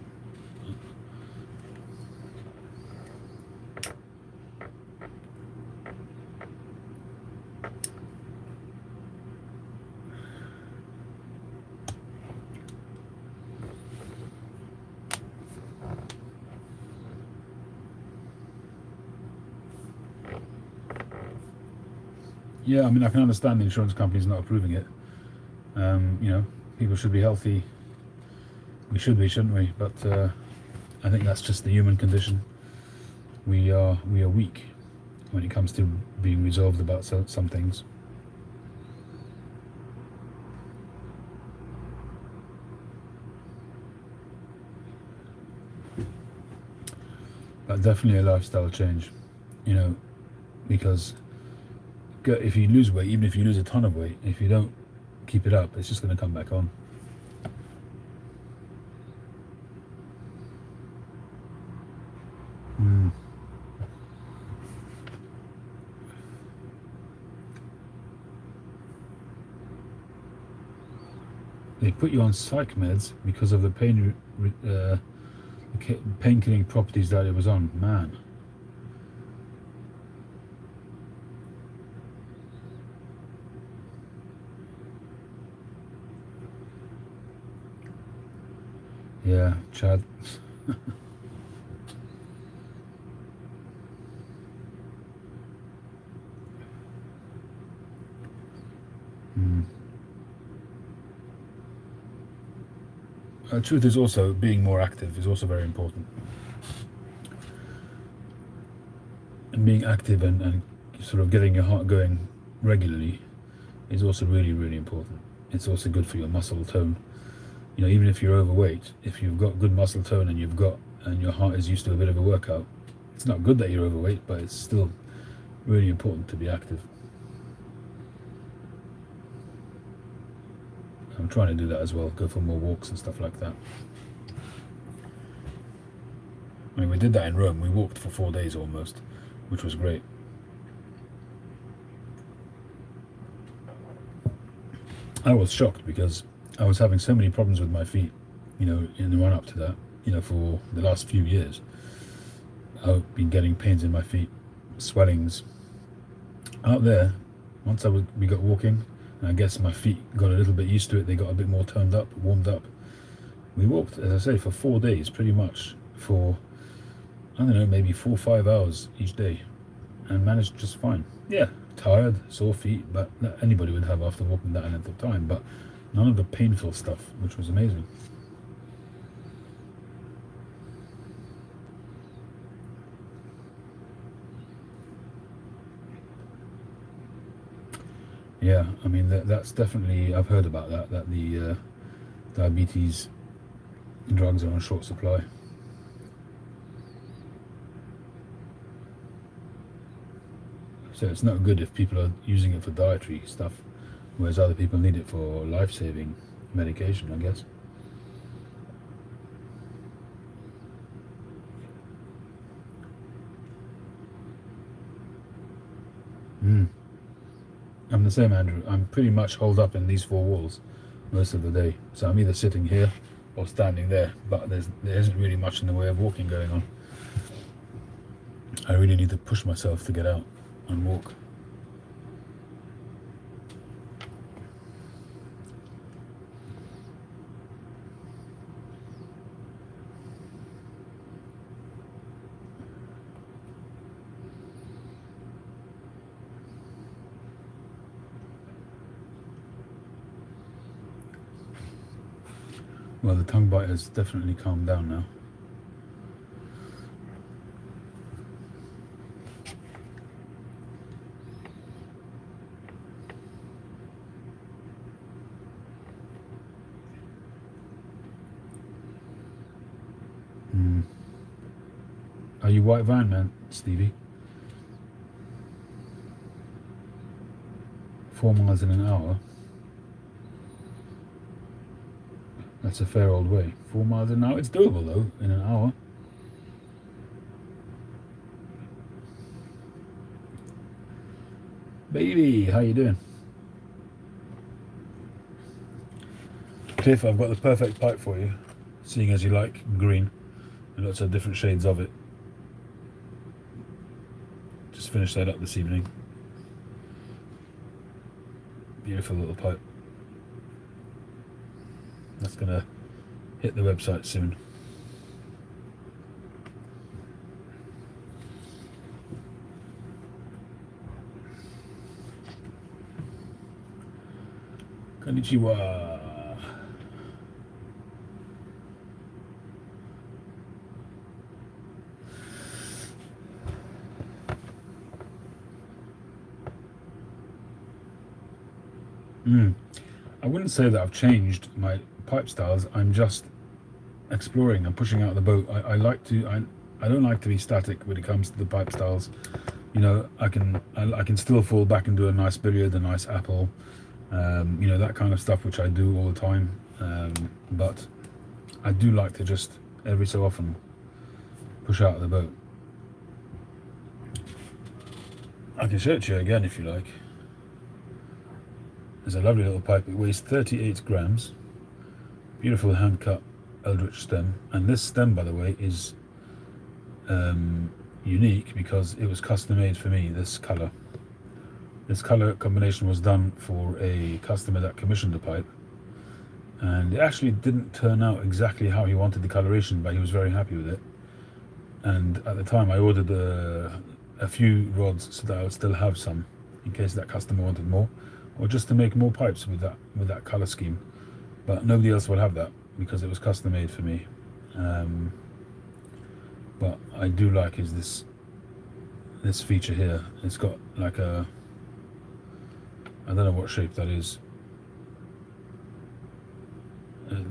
[SPEAKER 1] Yeah, I mean, I can understand the insurance companies not approving it. You know, people should be healthy. We should be, shouldn't we? But I think that's just the human condition. We are weak when it comes to being resolved about some things. But definitely a lifestyle change, you know, because if you lose weight, even if you lose a ton of weight, if you don't keep it up, it's just going to come back on. They put you on psych meds because of the painkilling properties that it was on. Man. Yeah, Chad. Truth is also being more active is also very important. And being active and sort of getting your heart going regularly is also really, really important. It's also good for your muscle tone. You know, even if you're overweight, if you've got good muscle tone and your heart is used to a bit of a workout, It's not good that you're overweight, but it's still really important to be active. I'm trying to do that as well, go for more walks and stuff like that. I mean, we did that in Rome. We walked for 4 days almost, which was great. I was shocked because I was having so many problems with my feet, in the run up to that, for the last few years. I've been getting pains in my feet, swellings. Out there, once we got walking, and I guess my feet got a little bit used to it, they got a bit more toned up, warmed up. We walked, as I say, for 4 days, pretty much, for, I don't know, maybe 4 or 5 hours each day, and managed just fine. Yeah, tired, sore feet, but that anybody would have after walking that length of time, but none of the painful stuff, which was amazing. Yeah, I mean, that's definitely, I've heard about that the diabetes drugs are on short supply. So it's not good if people are using it for dietary stuff, whereas other people need it for life-saving medication, I guess. I'm the same, Andrew. I'm pretty much holed up in these 4 walls most of the day. So I'm either sitting here or standing there, but there isn't really much in the way of walking going on. I really need to push myself to get out and walk. Well, the tongue bite has definitely calmed down now. Are you white van, man, Stevie? 4 miles in an hour? That's a fair old way. 4 miles an hour? It's doable, though, in an hour. Baby, how you doing? Cliff, I've got the perfect pipe for you, seeing as you like green and lots of different shades of it. Just finished that up this evening. Beautiful little pipe. That's gonna hit the website soon. Konnichiwa. I wouldn't say that I've changed my pipe styles. I'm just exploring and pushing out the boat. I don't like to be static when it comes to the pipe styles. I can still fall back and do a nice billiard, a nice apple, that kind of stuff, which I do all the time. But I do like to just every so often push out the boat. I can show it to you again if you like. There's a lovely little pipe. It weighs 38 grams. Beautiful hand-cut eldritch stem. And this stem, by the way, is unique because it was custom made for me, this colour. This colour combination was done for a customer that commissioned the pipe. And it actually didn't turn out exactly how he wanted the coloration, but he was very happy with it. And at the time I ordered a few rods so that I would still have some in case that customer wanted more, or just to make more pipes with that colour scheme. But nobody else will have that because it was custom made for me. But I do like is this feature here. It's got like a, I don't know what shape that is,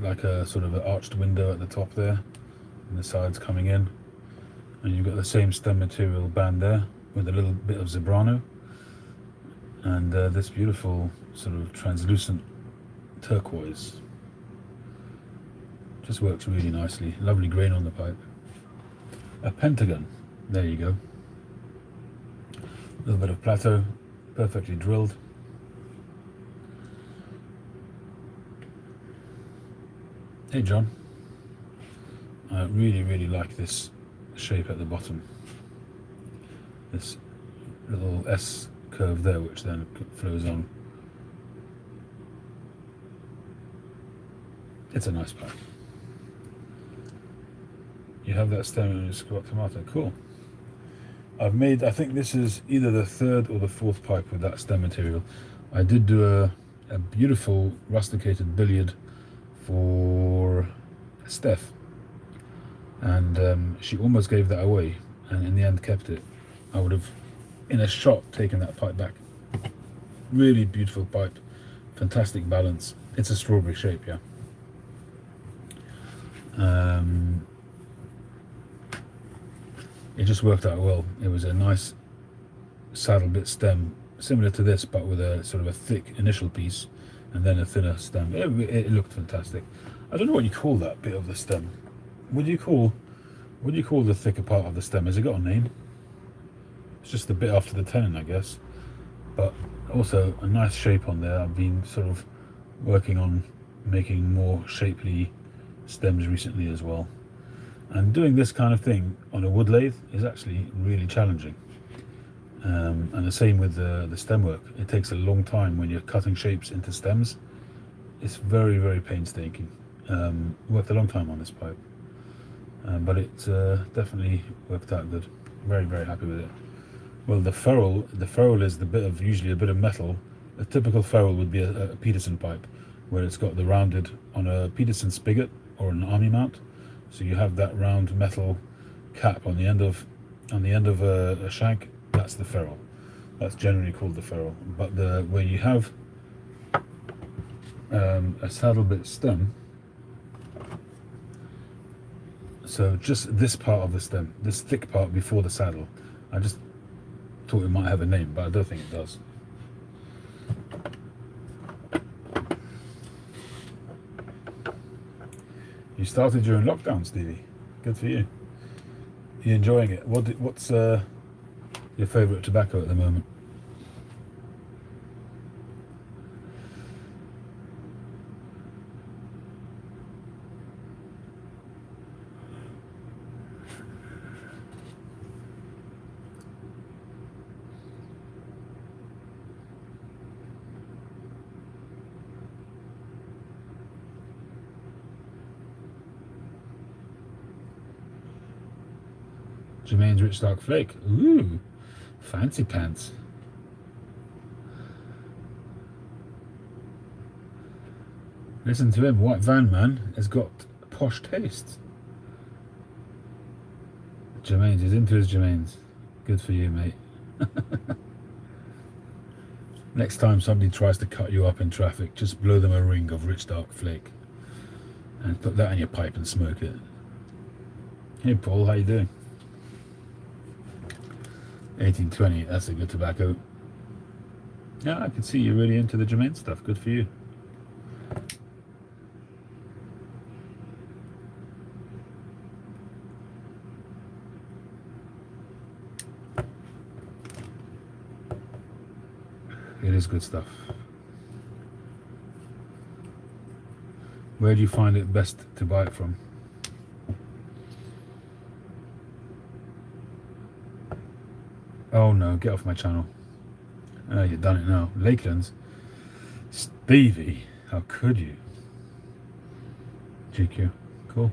[SPEAKER 1] like a sort of an arched window at the top there and the sides coming in, And you've got the same stem material band there with a little bit of zebrano, and this beautiful sort of translucent turquoise. Just works really nicely. Lovely grain on the pipe. A pentagon. There you go. A little bit of plateau, perfectly drilled. Hey John. I really like this shape at the bottom. This little S curve there, which then flows on. It's a nice pipe. You have that stem in your squat tomato. Cool. I think this is either the third or the fourth pipe with that stem material. I did do a beautiful rusticated billiard for Steph, and she almost gave that away, and in the end kept it. I would have, in a shot, taken that pipe back. Really beautiful pipe, fantastic balance. It's a strawberry shape, yeah. It just worked out well. It was a nice saddle bit stem, similar to this, but with a sort of a thick initial piece and then a thinner stem. It looked fantastic. I don't know what you call that bit of the stem. What do you call the thicker part of the stem? Has it got a name? It's just the bit after the tenon, I guess. But also a nice shape on there. I've been sort of working on making more shapely stems recently as well. And doing this kind of thing on a wood lathe is actually really challenging. And the same with the stem work. It takes a long time when you're cutting shapes into stems. It's very painstaking. Worked a long time on this pipe, but it definitely worked out good. Very happy with it. Well, the ferrule is usually a bit of metal. A typical ferrule would be a Peterson pipe, where it's got the rounded on a Peterson spigot or an army mount. So you have that round metal cap on the end of a shank. That's the ferrule. That's generally called the ferrule. But where you have a saddle bit stem, so just this part of the stem, this thick part before the saddle, I just thought it might have a name, but I don't think it does. You started during lockdown, Stevie. Good for you. You enjoying it? What's your favourite tobacco at the moment? Jermaine's Rich Dark Flake. Ooh, fancy pants. Listen to him. White Van Man has got posh taste. Jermaine's is into his Jermaine's. Good for you, mate. Next time somebody tries to cut you up in traffic, just blow them a ring of Rich Dark Flake and put that in your pipe and smoke it. Hey Paul, how you doing? 1820, that's a good tobacco. Yeah, I can see you're really into the Jermaine stuff. Good for you. It is good stuff. Where do you find it best to buy it from? Oh no, get off my channel. Oh, you've done it now. Lakelands. Stevie, how could you? GQ, cool.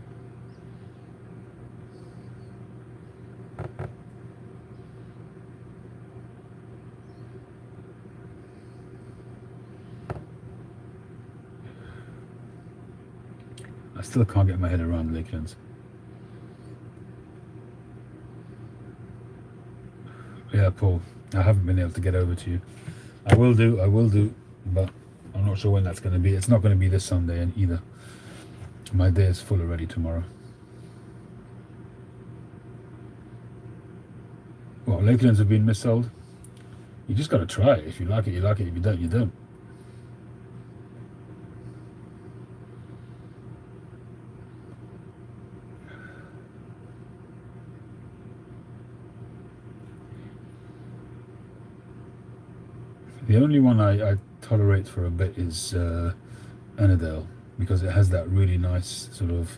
[SPEAKER 1] I still can't get my head around Lakelands. Yeah, Paul, I haven't been able to get over to you. I will do, but I'm not sure when that's going to be. It's not going to be this Sunday either. My day is full already tomorrow. Well, Lakelands have been missold. You just got to try it. If you like it, you like it. If you don't, you don't. The only one I tolerate for a bit is Annandale, because it has that really nice sort of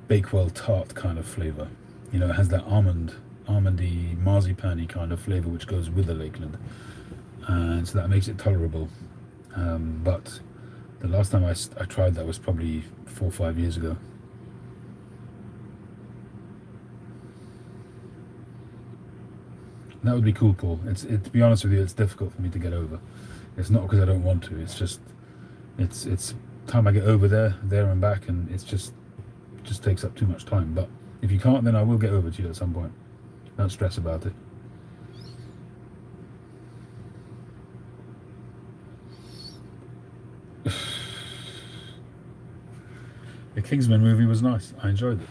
[SPEAKER 1] Bakewell tart kind of flavour. You know, it has that almondy, marzipan-y kind of flavour which goes with the Lakeland, and so that makes it tolerable. But the last time I tried that was probably 4 or 5 years ago. That would be cool, Paul. To be honest with you, it's difficult for me to get over. It's not because I don't want to. It's just, it's time I get over there and back, and it's just takes up too much time. But if you can't, then I will get over to you at some point. Don't stress about it. The Kingsman movie was nice. I enjoyed it.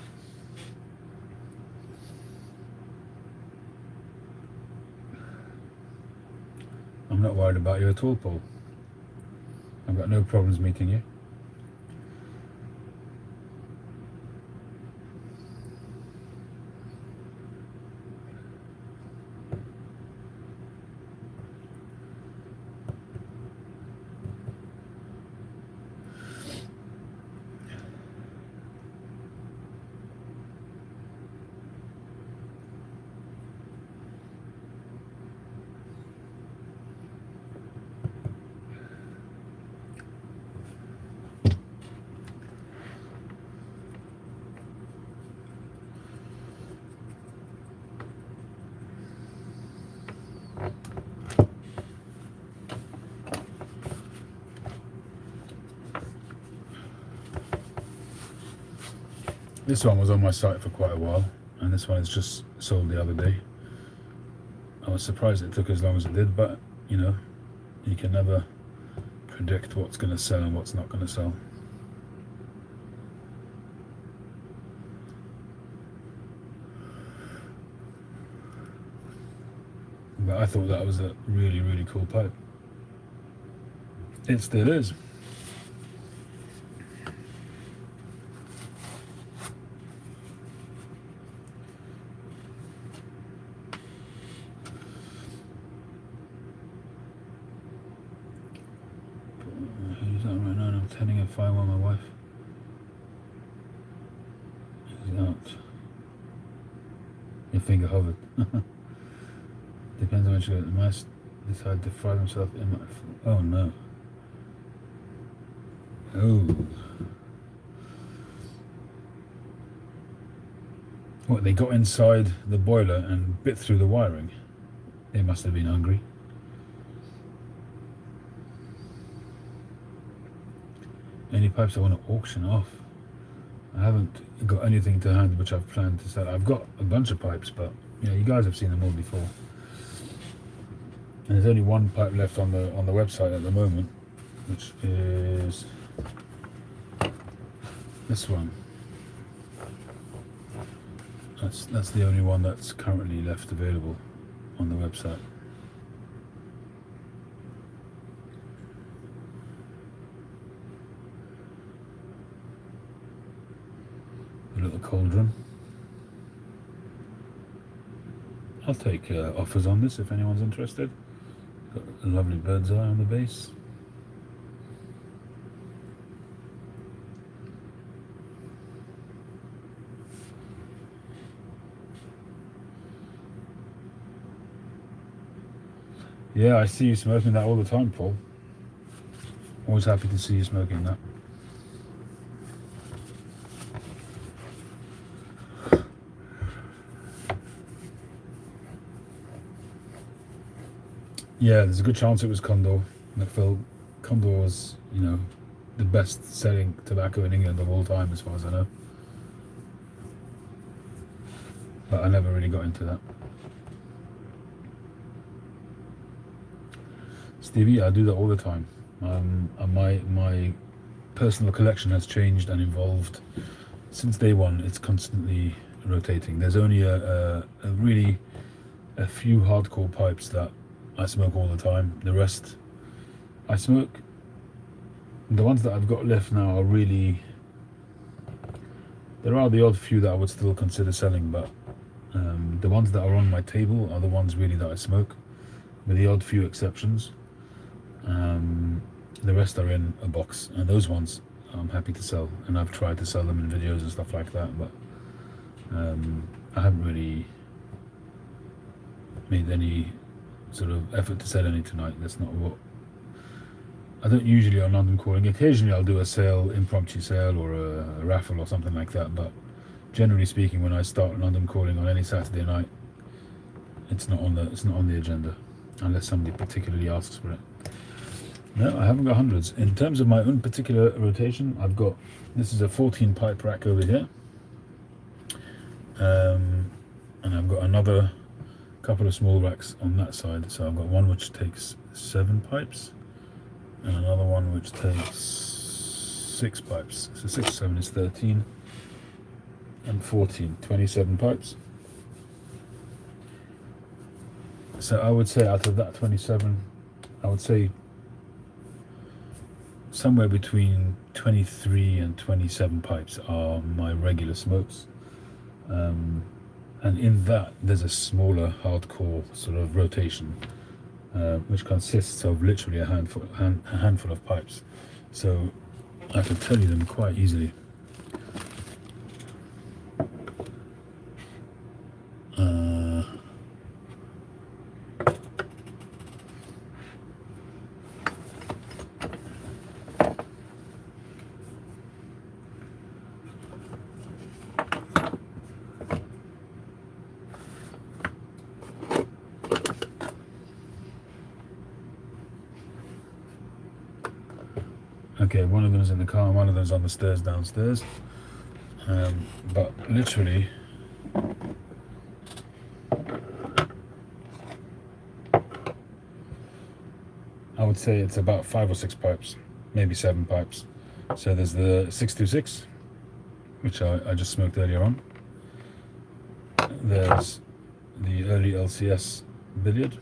[SPEAKER 1] I'm not worried about you at all, Paul. I've got no problems meeting you. This one was on my site for quite a while, and this one is just sold the other day. I was surprised it took as long as it did, but you know, you can never predict what's going to sell and what's not going to sell. But I thought that was a really, really cool pipe. It still is. Who's that right now? I'm turning a fire on my wife. She's out. Your finger hovered. Depends on when she got the mice decide to fry themselves in my. Oh no. Oh. What, they got inside the boiler and bit through the wiring? They must have been hungry. Any pipes I want to auction off? I haven't got anything to hand which I've planned to sell. I've got a bunch of pipes, but you know, you guys have seen them all before. And there's only one pipe left on the website at the moment, which is this one. That's the only one that's currently left available on the website. A little cauldron. I'll take offers on this if anyone's interested. Got a lovely bird's eye on the base. Yeah, I see you smoking that all the time, Paul. Always happy to see you smoking that. Yeah, there's a good chance it was Condor. Condor was, you know, the best selling tobacco in England of all time as far as I know. But I never really got into that. Stevie, I do that all the time. My personal collection has changed and evolved since day one. It's constantly rotating. There's only a really a few hardcore pipes that I smoke all the time. The rest I smoke. The ones that I've got left now are really, there are the odd few that I would still consider selling, but the ones that are on my table are the ones really that I smoke, with the odd few exceptions. The rest are in a box, and those ones I'm happy to sell, and I've tried to sell them in videos and stuff like that, but I haven't really made any sort of effort to sell any tonight. That's not what I don't usually on London Calling. Occasionally I'll do a sale, impromptu sale, or a raffle or something like that, but generally speaking, when I start London Calling on any Saturday night, it's not on the agenda unless somebody particularly asks for it. No, I haven't got hundreds. In terms of my own particular rotation, I've got, this is a 14 pipe rack over here, and I've got another couple of small racks on that side. So I've got one which takes 7 pipes and another one which takes 6 pipes. So 6, 7 is 13 and 14, 27 pipes. So I would say out of that 27, I would say somewhere between 23 and 27 pipes are my regular smokes. And in that there's a smaller hardcore sort of rotation, which consists of literally a handful of pipes. So I can tell you them quite easily. Okay, one of them is in the car and one of them is on the stairs downstairs. But literally, I would say it's about 5 or 6 pipes, maybe 7 pipes. So there's the 626, which I just smoked earlier on. There's the early LCS billiard.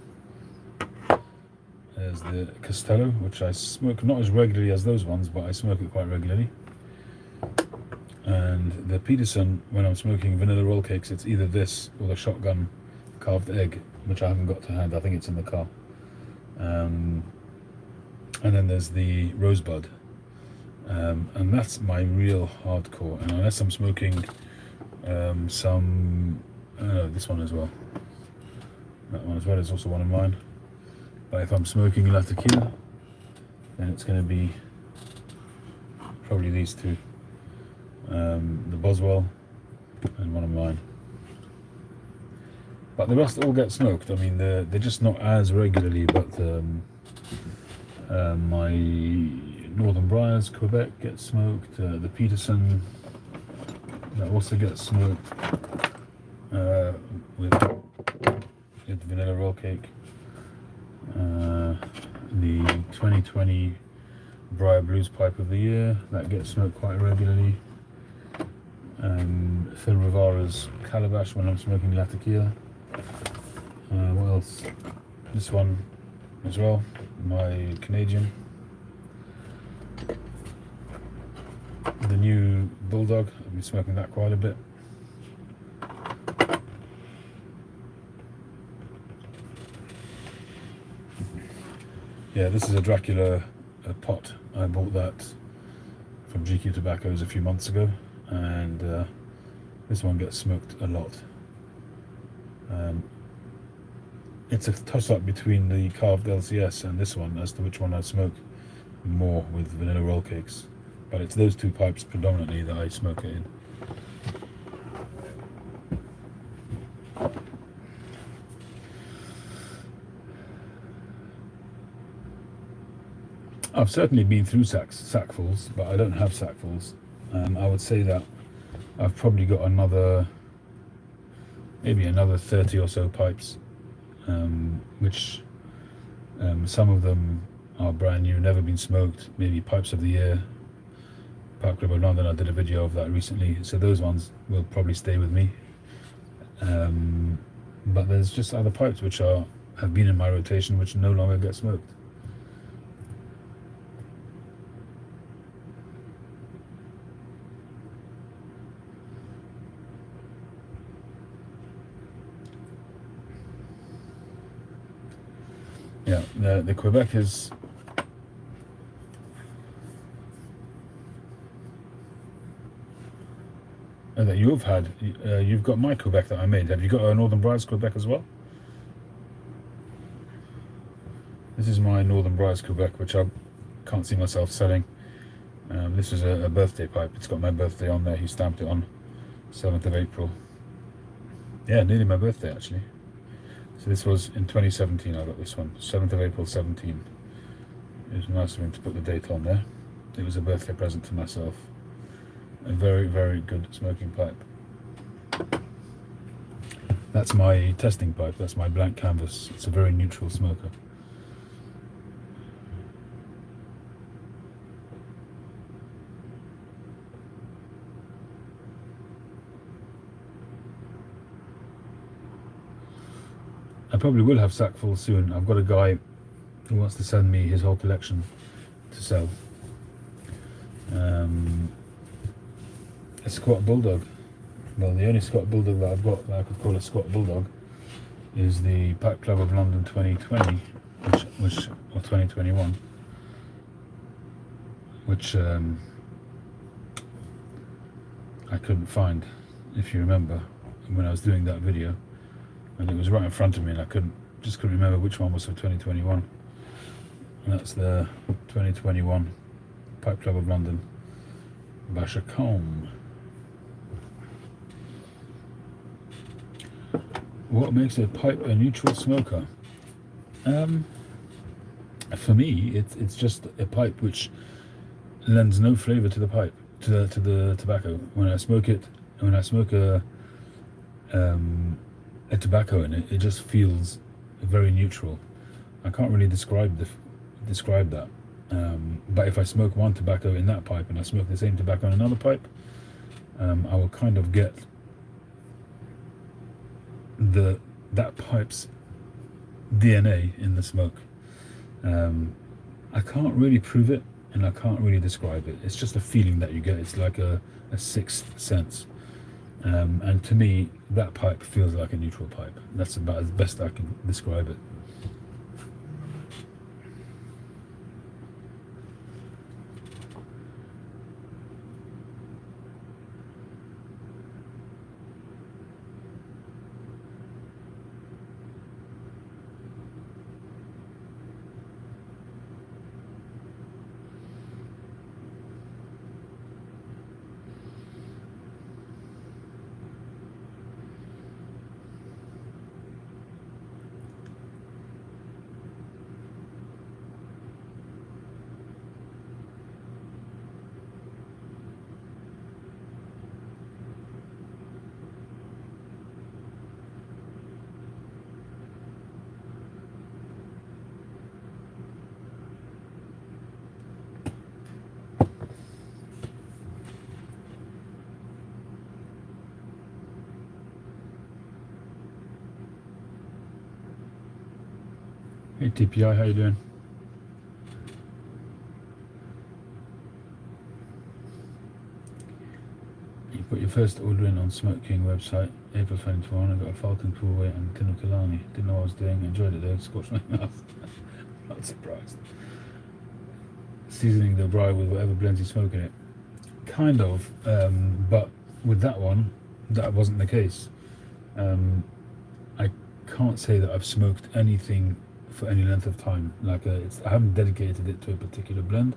[SPEAKER 1] There's the Castello, which I smoke not as regularly as those ones, but I smoke it quite regularly. And the Peterson, when I'm smoking vanilla roll cakes, it's either this or the shotgun carved egg, which I haven't got to hand. I think it's in the car. And then there's the Rosebud, and that's my real hardcore. And unless I'm smoking this one as well. That one as well is also one of mine. But if I'm smoking La Tequila, then it's going to be probably these two, the Boswell and one of mine. But the rest all get smoked. I mean, they're just not as regularly, but my Northern Briars, Quebec, gets smoked. The Peterson, that also gets smoked with vanilla roll cake. The 2020 Briar Blues Pipe of the Year, that gets smoked quite regularly. Phil Rivera's Calabash when I'm smoking La Tequila. What else? This one as well, my Canadian. The new Bulldog, I've been smoking that quite a bit. Yeah, this is a Dracula pot. I bought that from GQ Tobaccos a few months ago, and this one gets smoked a lot. It's a toss-up between the carved LCS and this one as to which one I smoke more with vanilla roll cakes, but it's those two pipes predominantly that I smoke it in. I've certainly been through sackfuls, but I don't have sackfuls. I would say that I've probably got maybe another 30 or so pipes, which some of them are brand new, never been smoked, maybe Pipes of the Year, Pipe Club of London, I did a video of that recently, so those ones will probably stay with me. But there's just other pipes which have been in my rotation which no longer get smoked. Yeah, the Quebec is that you've had. You've got my Quebec that I made. Have you got a Northern Briars Quebec as well? This is my Northern Briars Quebec, which I can't see myself selling. This is a birthday pipe. It's got my birthday on there. He stamped it on 7th of April. Yeah, nearly my birthday actually. So this was in 2017 I got this one, 7th of April 17. It was nice of him to put the date on there. It was a birthday present to myself. A very, very good smoking pipe. That's my testing pipe, that's my blank canvas. It's a very neutral smoker. I probably will have sack full soon. I've got a guy who wants to send me his whole collection to sell. A squat bulldog. Well, the only squat bulldog that I've got that I could call a squat bulldog is the Pipe Club of London 2020, which or 2021, which I couldn't find, if you remember, when I was doing that video, and it was right in front of me, and I just couldn't remember which one was for 2021. And that's the 2021 Pipe Club of London Bashacombe. What makes a pipe a neutral smoker? For me, it's just a pipe which lends no flavour to the pipe, to the tobacco. When I smoke a tobacco in it, it just feels very neutral. I can't really describe that. But if I smoke one tobacco in that pipe and I smoke the same tobacco in another pipe, I will kind of get that pipe's DNA in the smoke. I can't really prove it and I can't really describe it. It's just a feeling that you get. It's like a sixth sense. And to me, that pipe feels like a neutral pipe. That's about as best I can describe it. Hey TPI, how you doing? You put your first order in on Smoke King website, April 2021. I got a Falcon Cool Weight and Tinukilani. Didn't know what I was doing, enjoyed it though, scorched my mouth. Not surprised. Seasoning the braai with whatever blends you smoke in it. Kind of, but with that one, that wasn't the case. I can't say that I've smoked anything for any length of time. Like I haven't dedicated it to a particular blend,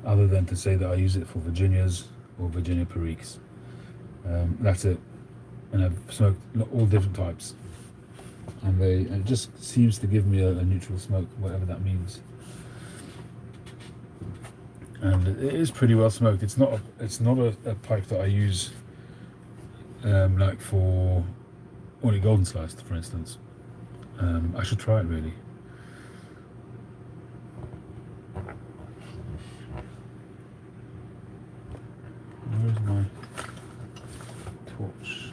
[SPEAKER 1] other than to say that I use it for Virginias or Virginia Periques. That's it. And I've smoked all different types, and it just seems to give me a neutral smoke, whatever that means. And it is pretty well smoked. It's not a pipe that I use like for only golden sliced, for instance. I should try it really. Where's my torch?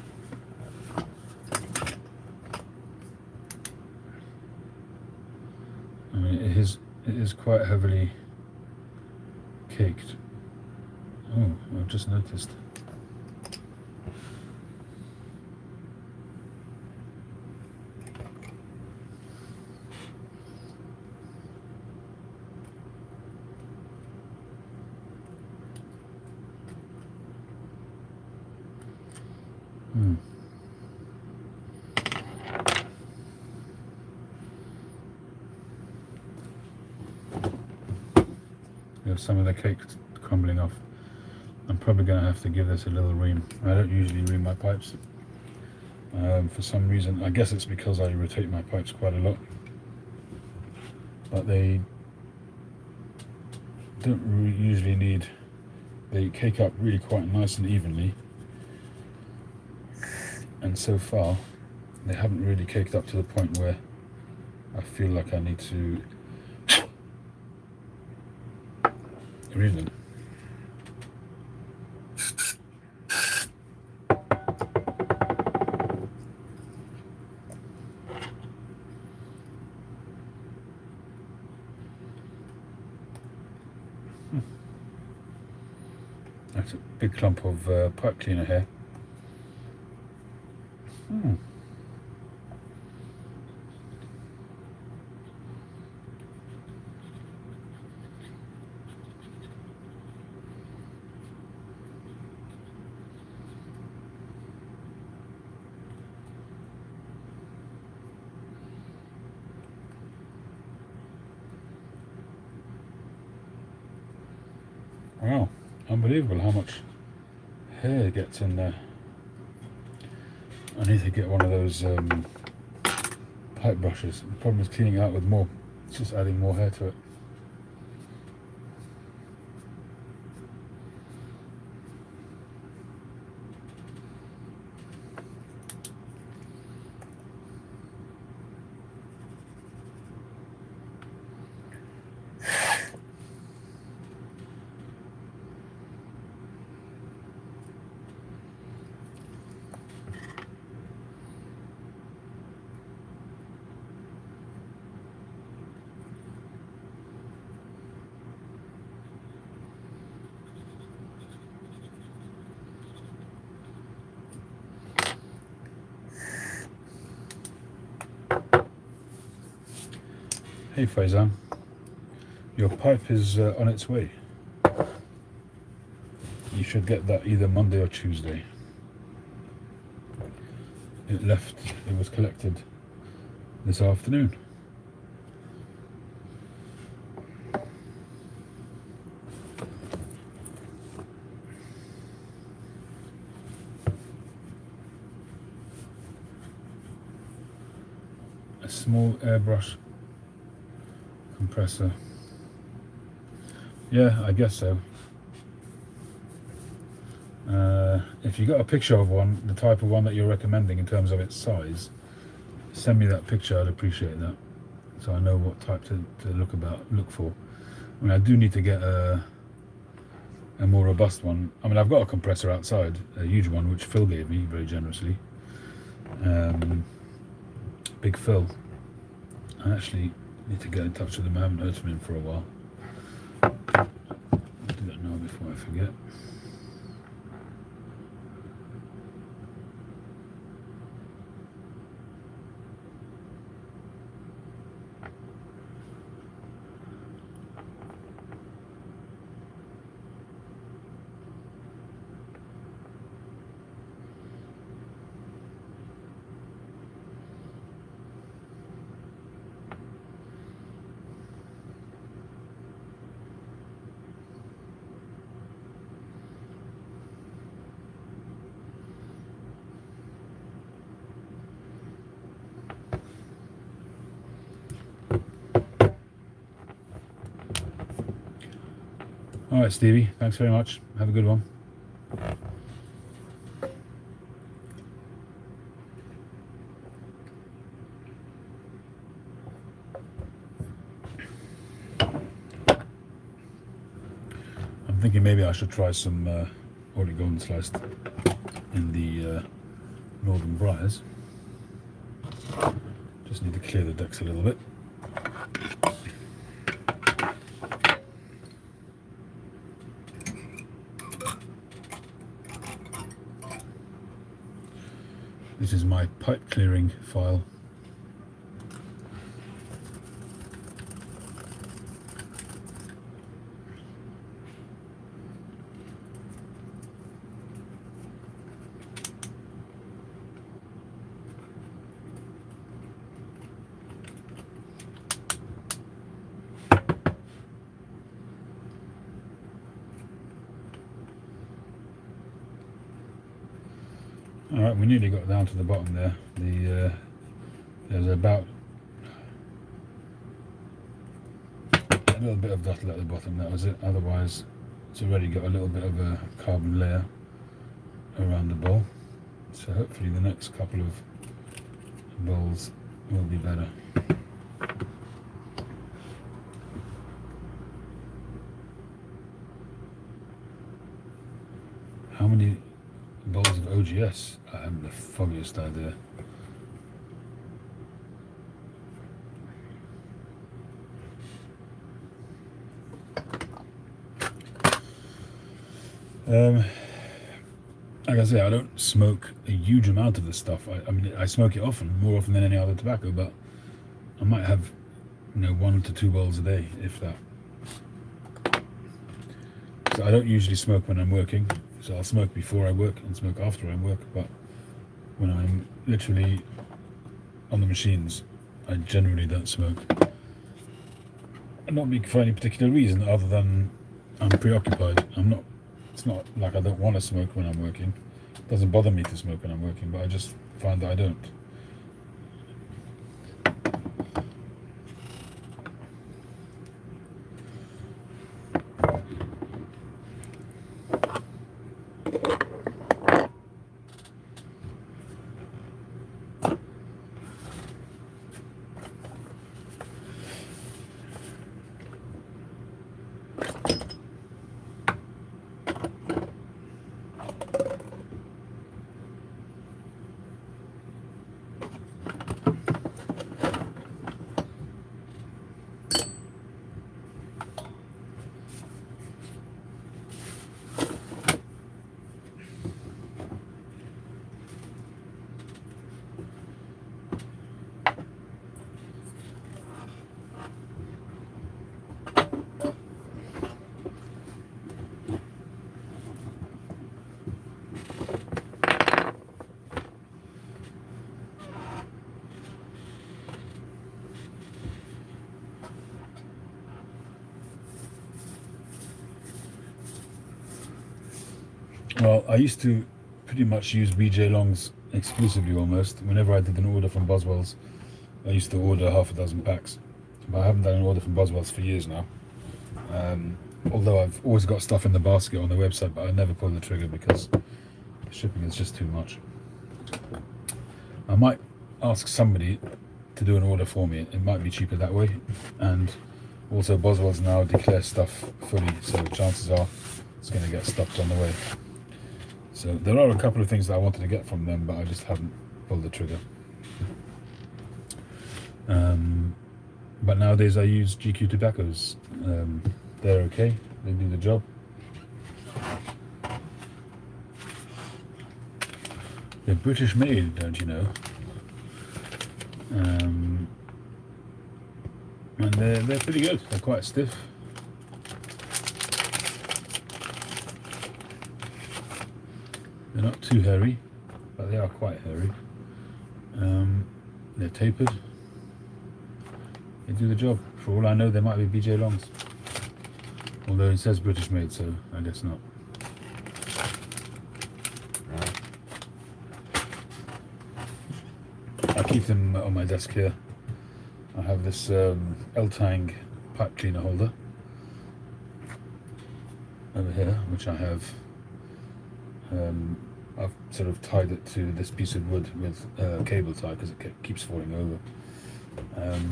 [SPEAKER 1] And it is quite heavily caked. Oh, I've just noticed. You have some of the cake crumbling off. I'm probably going to have to give this a little ream. I don't usually ream my pipes. For some reason, I guess it's because I rotate my pipes quite a lot. But they don't usually need, they cake up really quite nice and evenly. And so far, they haven't really caked up to the point where I feel like I need to ream them. That's a big clump of pipe cleaner here. Wow, unbelievable how much hair gets in there. I need to get one of those pipe brushes. The problem is cleaning out with more. It's just adding more hair to it. Hey Faizan, your pipe is on its way. You should get that either Monday or Tuesday. It was collected this afternoon. A small airbrush compressor. Yeah, I guess so. If you got a picture of one, the type of one that you're recommending in terms of its size, send me that picture. I'd appreciate that, so I know what type to look for. I mean, I do need to get a more robust one. I mean, I've got a compressor outside, a huge one, which Phil gave me very generously. Big Phil. I actually need to get in touch with him. I haven't heard from him for a while. I'll do that now before I forget. All right, Stevie, thanks very much. Have a good one. I'm thinking maybe I should try some already golden sliced in the Northern Briars. Just need to clear the decks a little bit. my pipe clearing file. Alright, we nearly got down to the bottom there. There's about a little bit of dotted at the bottom, that was it. Otherwise, it's already got a little bit of a carbon layer around the bowl. So hopefully the next couple of bowls will be better. How many bowls of OGS? I haven't the foggiest idea. Like I say, I don't smoke a huge amount of this stuff. I mean, I smoke it often, more often than any other tobacco, but I might have, 1 to 2 bowls a day, if that. So I don't usually smoke when I'm working, so I'll smoke before I work and smoke after I work, but when I'm literally on the machines, I generally don't smoke. Not for any particular reason other than I'm preoccupied. It's not like I don't want to smoke when I'm working. It doesn't bother me to smoke when I'm working, but I just find that I don't. Well, I used to pretty much use BJ Longs exclusively almost. Whenever I did an order from Boswell's, I used to order half a dozen packs. But I haven't done an order from Boswell's for years now. Although I've always got stuff in the basket on the website, but I never pull the trigger because the shipping is just too much. I might ask somebody to do an order for me. It might be cheaper that way. And also Boswell's now declares stuff fully, so chances are it's going to get stopped on the way. So there are a couple of things that I wanted to get from them, but I just haven't pulled the trigger. But nowadays I use GQ tobaccos. They're okay, they do the job. They're British made, don't you know? And they're pretty good. They're quite stiff. They're not too hairy, but they are quite hairy. They're tapered. They do the job. For all I know, they might be BJ Longs. Although it says British made, so I guess not. I keep them on my desk here. I have this L-Tang pipe cleaner holder over here, which I have. I've sort of tied it to this piece of wood with cable tie because it keeps falling over.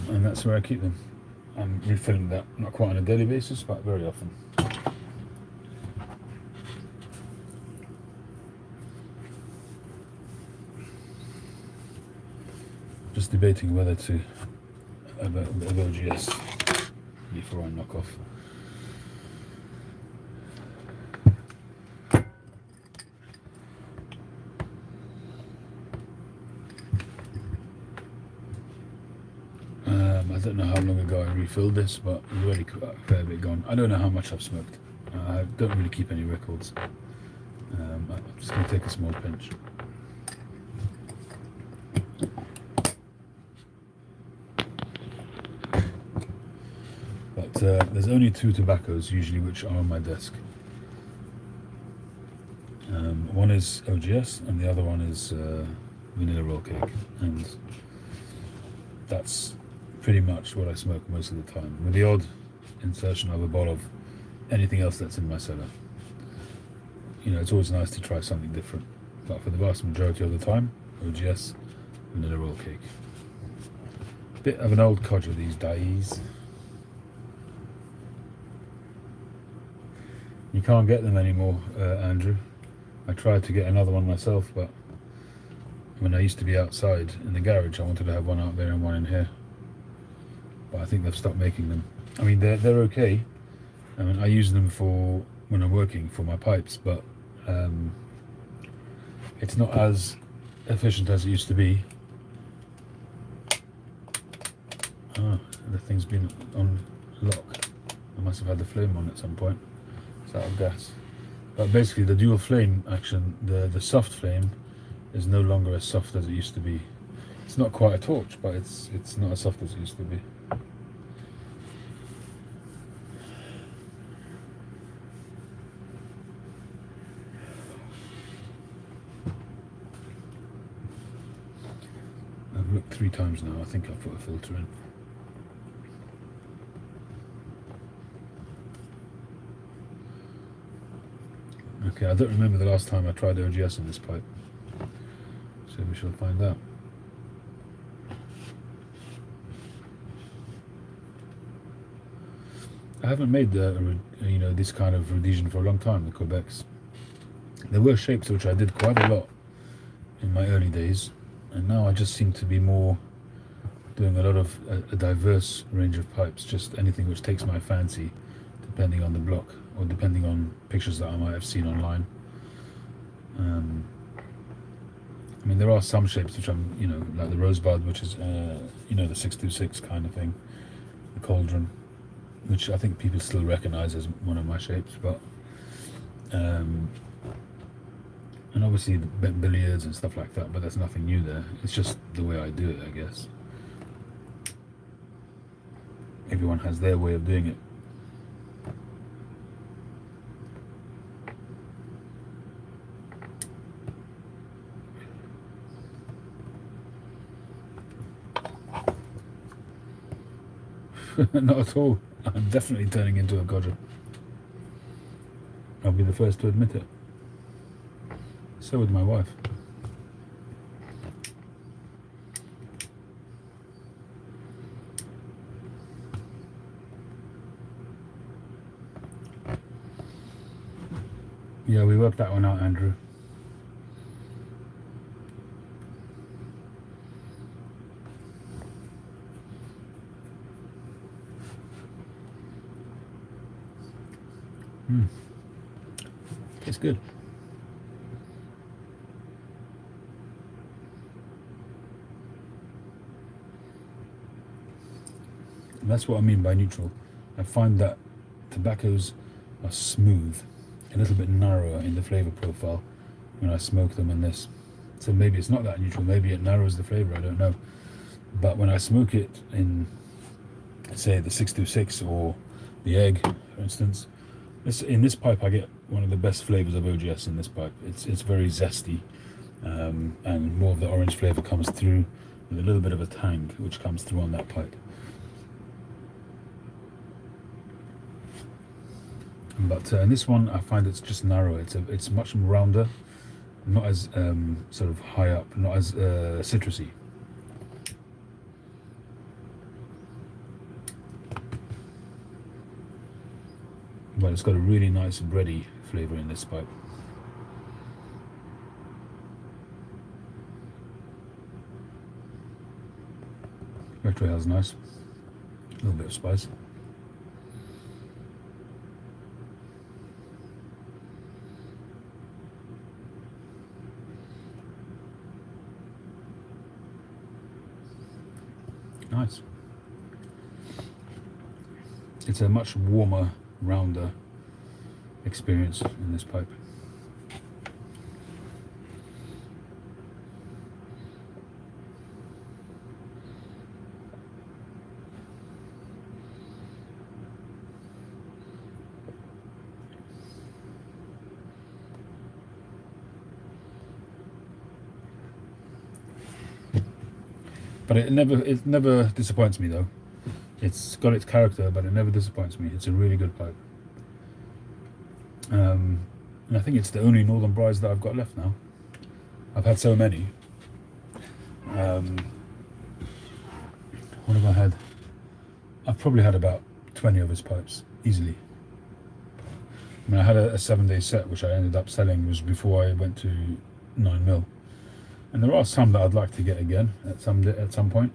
[SPEAKER 1] And that's where I keep them. I'm refilling that, not quite on a daily basis, but very often. Just debating whether to have a bit of OGS before I knock off. don't know how long ago I refilled this, but it's already a fair bit gone. I don't know how much I've smoked. I don't really keep any records. I'm just going to take a small pinch. But there's only two tobaccos usually which are on my desk. One is OGS and the other one is vanilla roll cake, and that's pretty much what I smoke most of the time, with the odd insertion of a bottle of anything else that's in my cellar. You know, it's always nice to try something different, but for the vast majority of the time, OGS, vanilla roll cake. Bit of an old codger, these days. You can't get them anymore, Andrew. I tried to get another one myself, but when I used to be outside in the garage, I wanted to have one out there and one in here. But I think they've stopped making them. I mean, they're okay. I mean, I use them for when I'm working for my pipes, but it's not as efficient as it used to be. Oh, the thing's been on lock. I must have had the flame on at some point. It's out of gas. But basically, the dual flame action, the soft flame, is no longer as soft as it used to be. It's not quite a torch, but it's not as soft as it used to be. I've looked 3 times now. I think I've put a filter in. Okay, I don't remember the last time I tried OGS in this pipe, so we shall find out. I haven't made this kind of Rhodesian for a long time, the Quebecs. There were shapes which I did quite a lot in my early days, and now I just seem to be more doing a lot of a diverse range of pipes, just anything which takes my fancy, depending on the block or depending on pictures that I might have seen online. I mean, there are some shapes which I'm, like the Rosebud, which is, the 626 kind of thing, the Cauldron, which I think people still recognize as one of my shapes, but and obviously the bent billiards and stuff like that, but there's nothing new there. It's just the way I do it, I guess. Everyone has their way of doing it. Not at all. I'm definitely turning into a codger. I'll be the first to admit it. So would my wife. Yeah, we worked that one out, Andrew. It's good. And that's what I mean by neutral. I find that tobaccos are smooth, a little bit narrower in the flavor profile when I smoke them in this. So maybe it's not that neutral, maybe it narrows the flavor, I don't know. But when I smoke it in, say, the 626 or the egg, for instance, in this pipe I get one of the best flavors of OGS in this pipe. It's very zesty, and more of the orange flavor comes through with a little bit of a tang which comes through on that pipe. But in this one I find it's just narrow. It's much rounder, not as sort of high up, not as citrusy. But it's got a really nice bready flavour in this pipe. Retrohale's nice. A little bit of spice. Nice. it's a much warmer, rounder experience in this pipe. But it never disappoints me though. It's got its character, but it never disappoints me. It's a really good pipe. And I think it's the only Northern Brides that I've got left now. I've had so many. What have I had? I've probably had about 20 of his pipes, easily. I mean, I had a 7-day set, which I ended up selling, was before I went to 9mm. And there are some that I'd like to get again at some point.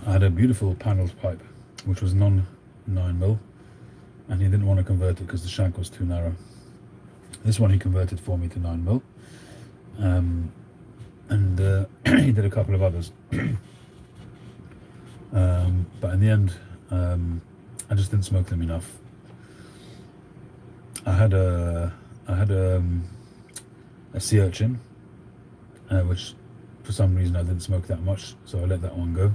[SPEAKER 1] I had a beautiful panelled pipe, which was non-9mm, and he didn't want to convert it because the shank was too narrow. This one he converted for me to 9mm, and he did a couple of others. But in the end, I just didn't smoke them enough. I had a sea urchin, which for some reason I didn't smoke that much, so I let that one go.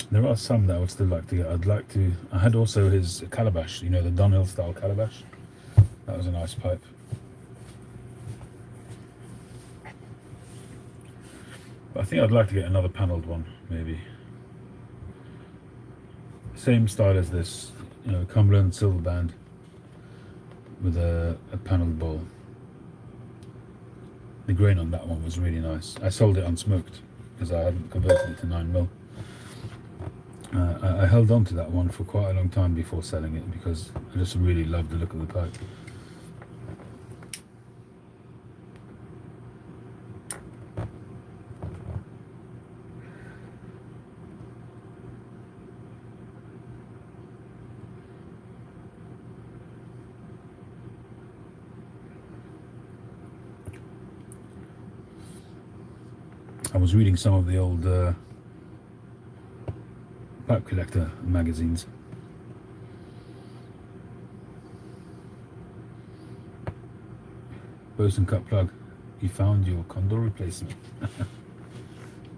[SPEAKER 1] There are some that I would still like to get. I had also his calabash, the Dunhill style calabash. That was a nice pipe. But I think I'd like to get another panelled one, maybe. Same style as this, Cumberland silver band with a panelled bowl. The grain on that one was really nice. I sold it unsmoked because I hadn't converted it to 9mm. I held on to that one for quite a long time before selling it because I just really loved the look of the pipe. I was reading some of the old pipe collector magazines. Bosun cut plug, you found your condor replacement.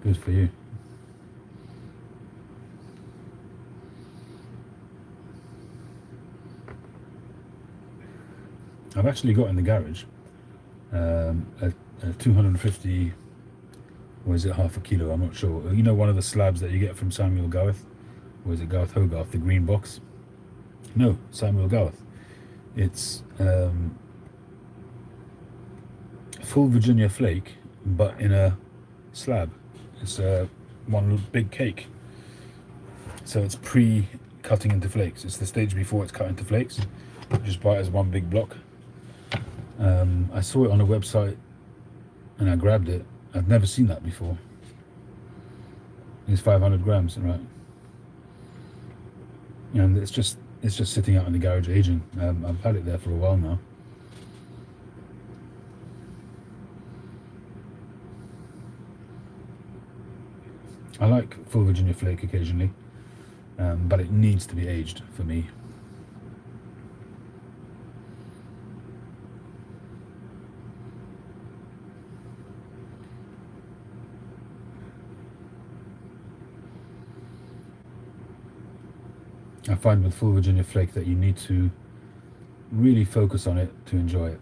[SPEAKER 1] Good for you. I've actually got in the garage a 250, or is it half a kilo? I'm not sure. One of the slabs that you get from Samuel Gareth? Or is it Gareth Hogarth, the green box? No, Samuel Gareth. It's full Virginia flake, but in a slab. It's one big cake. So it's pre-cutting into flakes. It's the stage before it's cut into flakes. You just buy it as one big block. I saw it on a website and I grabbed it. I've never seen that before. It's 500 grams, right? And it's just sitting out in the garage aging. I've had it there for a while now. I like full Virginia flake occasionally, but it needs to be aged for me. I find with full Virginia flake that you need to really focus on it to enjoy it.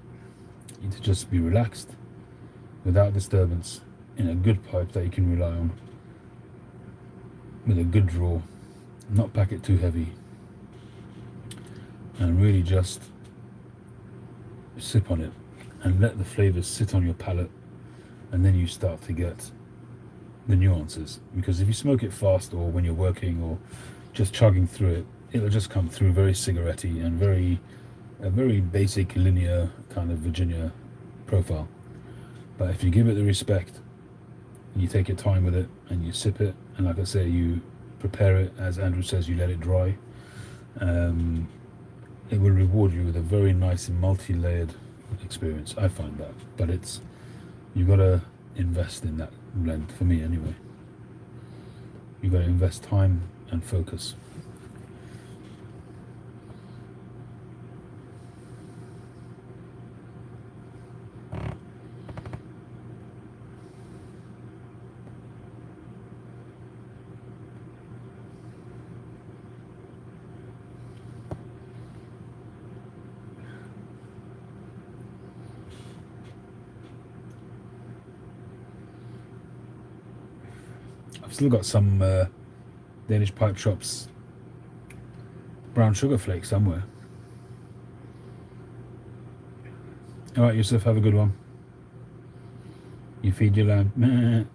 [SPEAKER 1] You need to just be relaxed, without disturbance, in a good pipe that you can rely on, with a good draw, not pack it too heavy, and really just sip on it and let the flavors sit on your palate, and then you start to get the nuances. Because if you smoke it fast, or when you're working, or just chugging through it, it'll just come through very cigarette-y and a very basic linear kind of Virginia profile. But if you give it the respect, and you take your time with it, and you sip it, and like I say, you prepare it, as Andrew says, you let it dry, it will reward you with a very nice multi-layered experience. I find that. But you've got to invest in that blend, for me anyway. You've got to invest time and focus. I've still got some Danish Pipe Shops brown sugar flakes somewhere. Alright, Yusuf, have a good one. You feed your lamb.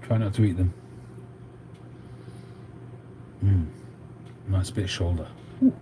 [SPEAKER 1] Try not to eat them. Nice bit of shoulder. Ooh.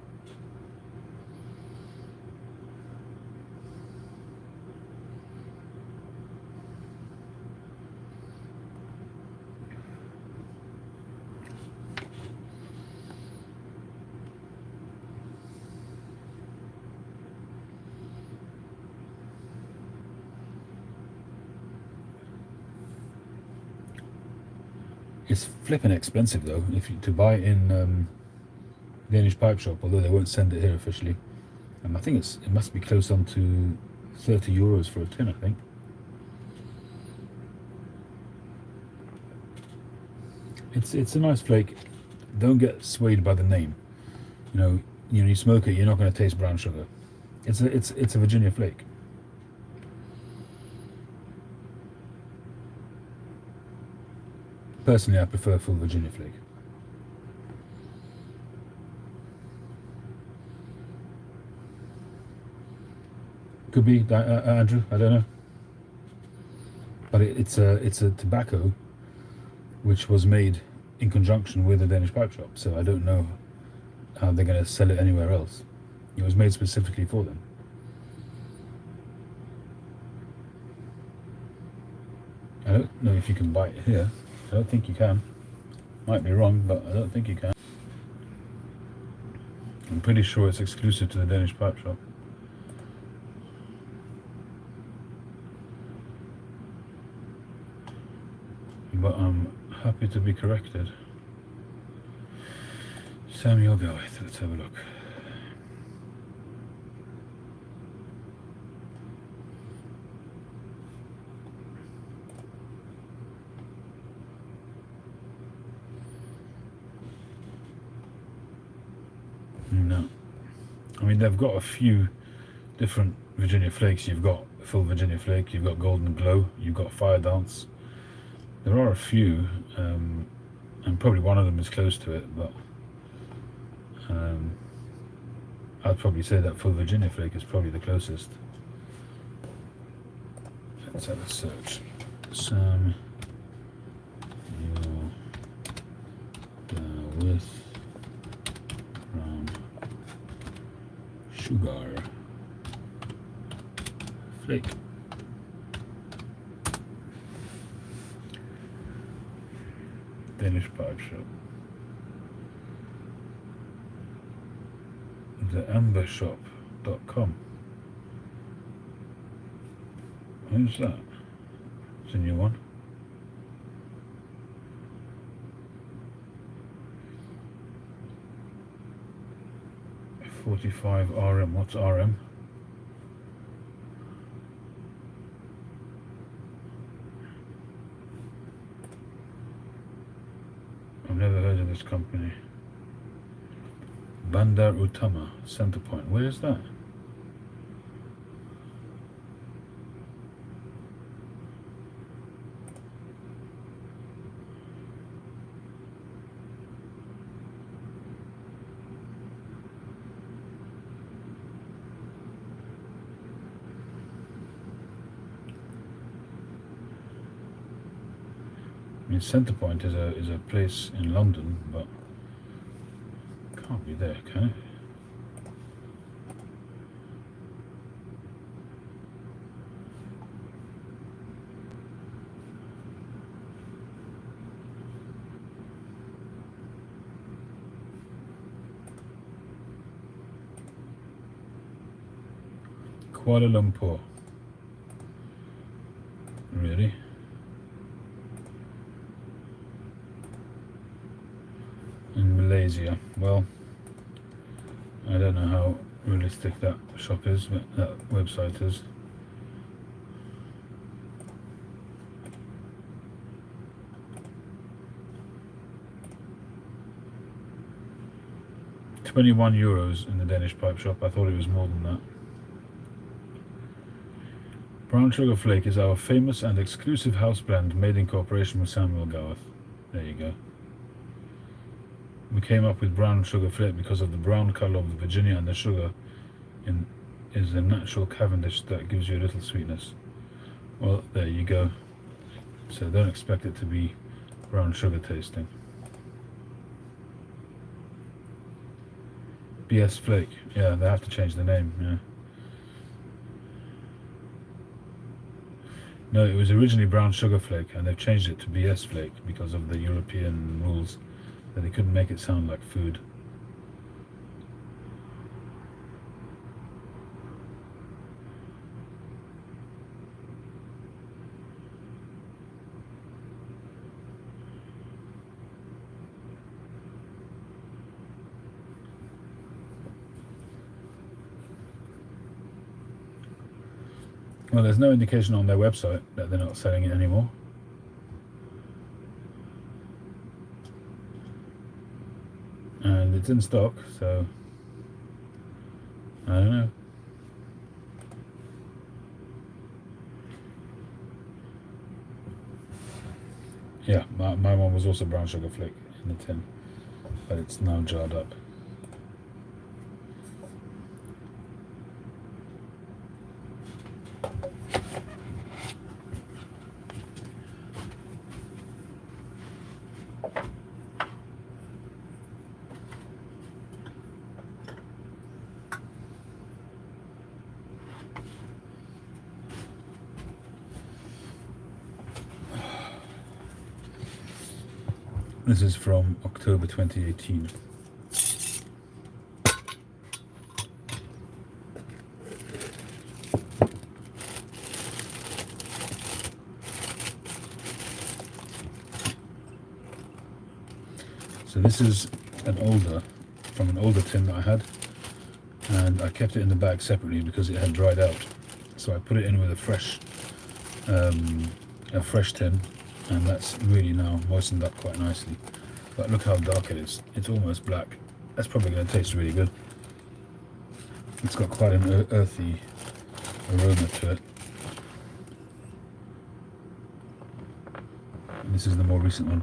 [SPEAKER 1] It's flipping expensive though, if you to buy in Danish Pipe Shop, although they won't send it here officially. I think it must be close on to 30 euros for a tin, I think. It's a nice flake. Don't get swayed by the name. You smoke it, you're not going to taste brown sugar. It's a Virginia flake. Personally, I prefer full Virginia flake. Could be Andrew, I don't know. But it's a tobacco which was made in conjunction with the Danish Pipe Shop, so I don't know how they're going to sell it anywhere else. It was made specifically for them. I don't know if you can buy it here. I don't think you can. Might be wrong, but I don't think you can. I'm pretty sure it's exclusive to the Danish Pipe Shop. But I'm happy to be corrected. Samuel Goeth, let's have a look. No. I mean, they've got a few different Virginia flakes. You've got full Virginia flake, you've got Golden Glow, you've got Fire Dance. There are a few, and probably one of them is close to it, but I'd probably say that full Virginia flake is probably the closest. Let's have a search. Sam, with brown sugar flake. Danish Pipe Shop. theambershop.com. Who's that? It's a new one. $45 RM. What's RM? I've never heard of this company. Bandar Utama, Center Point. Where is that? I mean, Center Point is a place in London, but can't be there, can it? Kuala Lumpur. Really? In Malaysia. Well, I don't know how realistic that shop is, but that website is. €21 in the Danish pipe shop. I thought it was more than that. Brown Sugar Flake is our famous and exclusive house blend made in cooperation with Samuel Goworth. There you go. We came up with Brown Sugar Flake because of the brown colour of the Virginia, and the sugar is a natural Cavendish that gives you a little sweetness. Well, there you go. So don't expect it to be brown sugar tasting. BS Flake. Yeah, they have to change the name. Yeah. No, it was originally Brown Sugar Flake, and they've changed it to BS Flake because of the European rules that they couldn't make it sound like food. Well, there's no indication on their website that they're not selling it anymore. And it's in stock, so I don't know. Yeah, my one was also Brown Sugar Flake in the tin, but it's now jarred up. This is from October 2018. So this is from an older tin that I had, and I kept it in the bag separately because it had dried out. So I put it in with a fresh tin, and that's really now moistened up quite nicely. But look how dark it is. It's almost black. That's probably going to taste really good. It's got quite an earthy aroma to it. And this is the more recent one.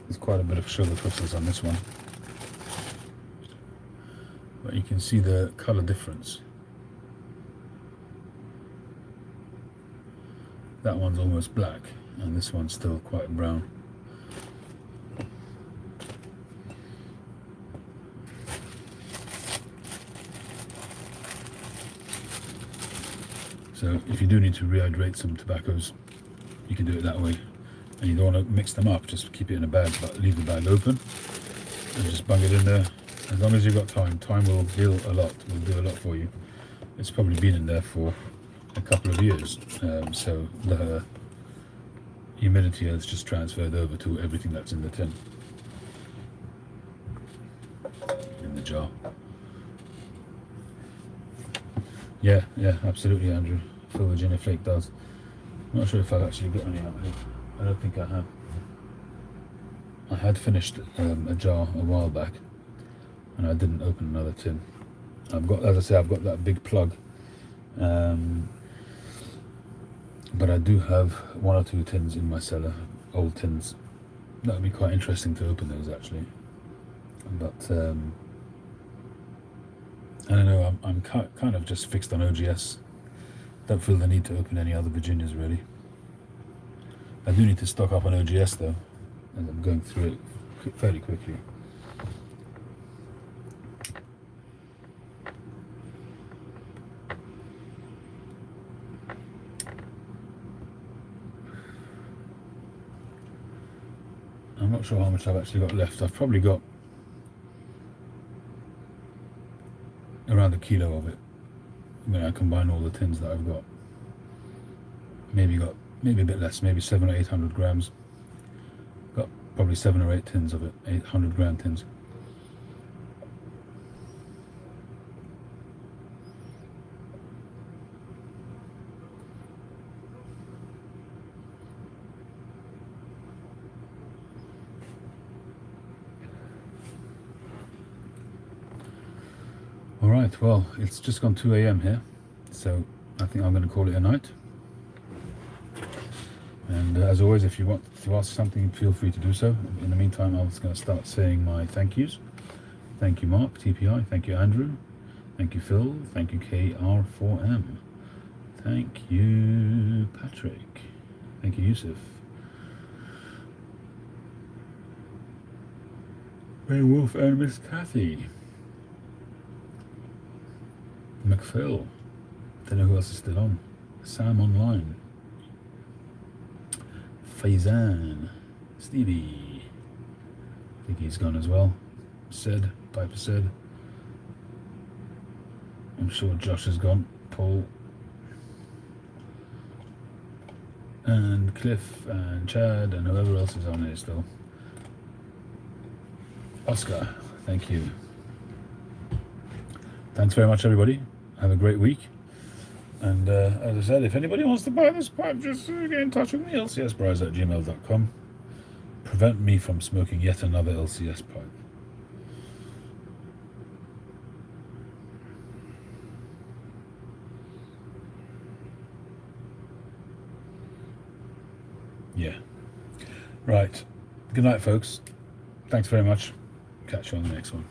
[SPEAKER 1] There's quite a bit of sugar crystals on this one, but you can see the color difference. That one's almost black, and this one's still quite brown. So if you do need to rehydrate some tobaccos, you can do it that way. And you don't want to mix them up, just keep it in a bag, but leave the bag open and just bung it in there. As long as you've got time will heal a lot, will do a lot for you. It's probably been in there for a couple of years, so the humidity has just transferred over to everything that's in the tin, in the jar. Yeah, absolutely, Andrew. Full Virginia Flake does. I'm not sure if I've actually got any out here. I don't think I have. I had finished a jar a while back, and I didn't open another tin. I've got, as I say, I've got that big plug. But I do have 1 or 2 tins in my cellar, old tins. That would be quite interesting to open those actually. But I don't know, I'm kind of just fixed on OGS. Don't feel the need to open any other Virginias really. I do need to stock up on OGS though, and I'm going through it fairly quickly. I'm not sure how much I've actually got left. I've probably got around a kilo of it when I combine all the tins that I've got. Maybe a bit less, maybe 700 or 800 grams. Got probably 7 or 8 tins of it, 800-gram tins. Alright, well, it's just gone 2 a.m. here, so I think I'm going to call it a night. And as always, if you want to ask something, feel free to do so. In the meantime, I'm just going to start saying my thank yous. Thank you, Mark, TPI. Thank you, Andrew. Thank you, Phil. Thank you, KR4M. Thank you, Patrick. Thank you, Yusuf. Ray Wolf and Miss Kathy. McPhil. Don't know who else is still on. Sam Online. Faizan. Stevie. I think he's gone as well. Sid. Piper Sid. I'm sure Josh has gone. Paul. And Cliff and Chad and whoever else is on here still. Oscar. Thank you. Thanks very much, everybody. Have a great week. And as I said, if anybody wants to buy this pipe, just get in touch with me, lcsbryce@gmail.com. Prevent me from smoking yet another LCS pipe. Yeah. Right. Good night, folks. Thanks very much. Catch you on the next one.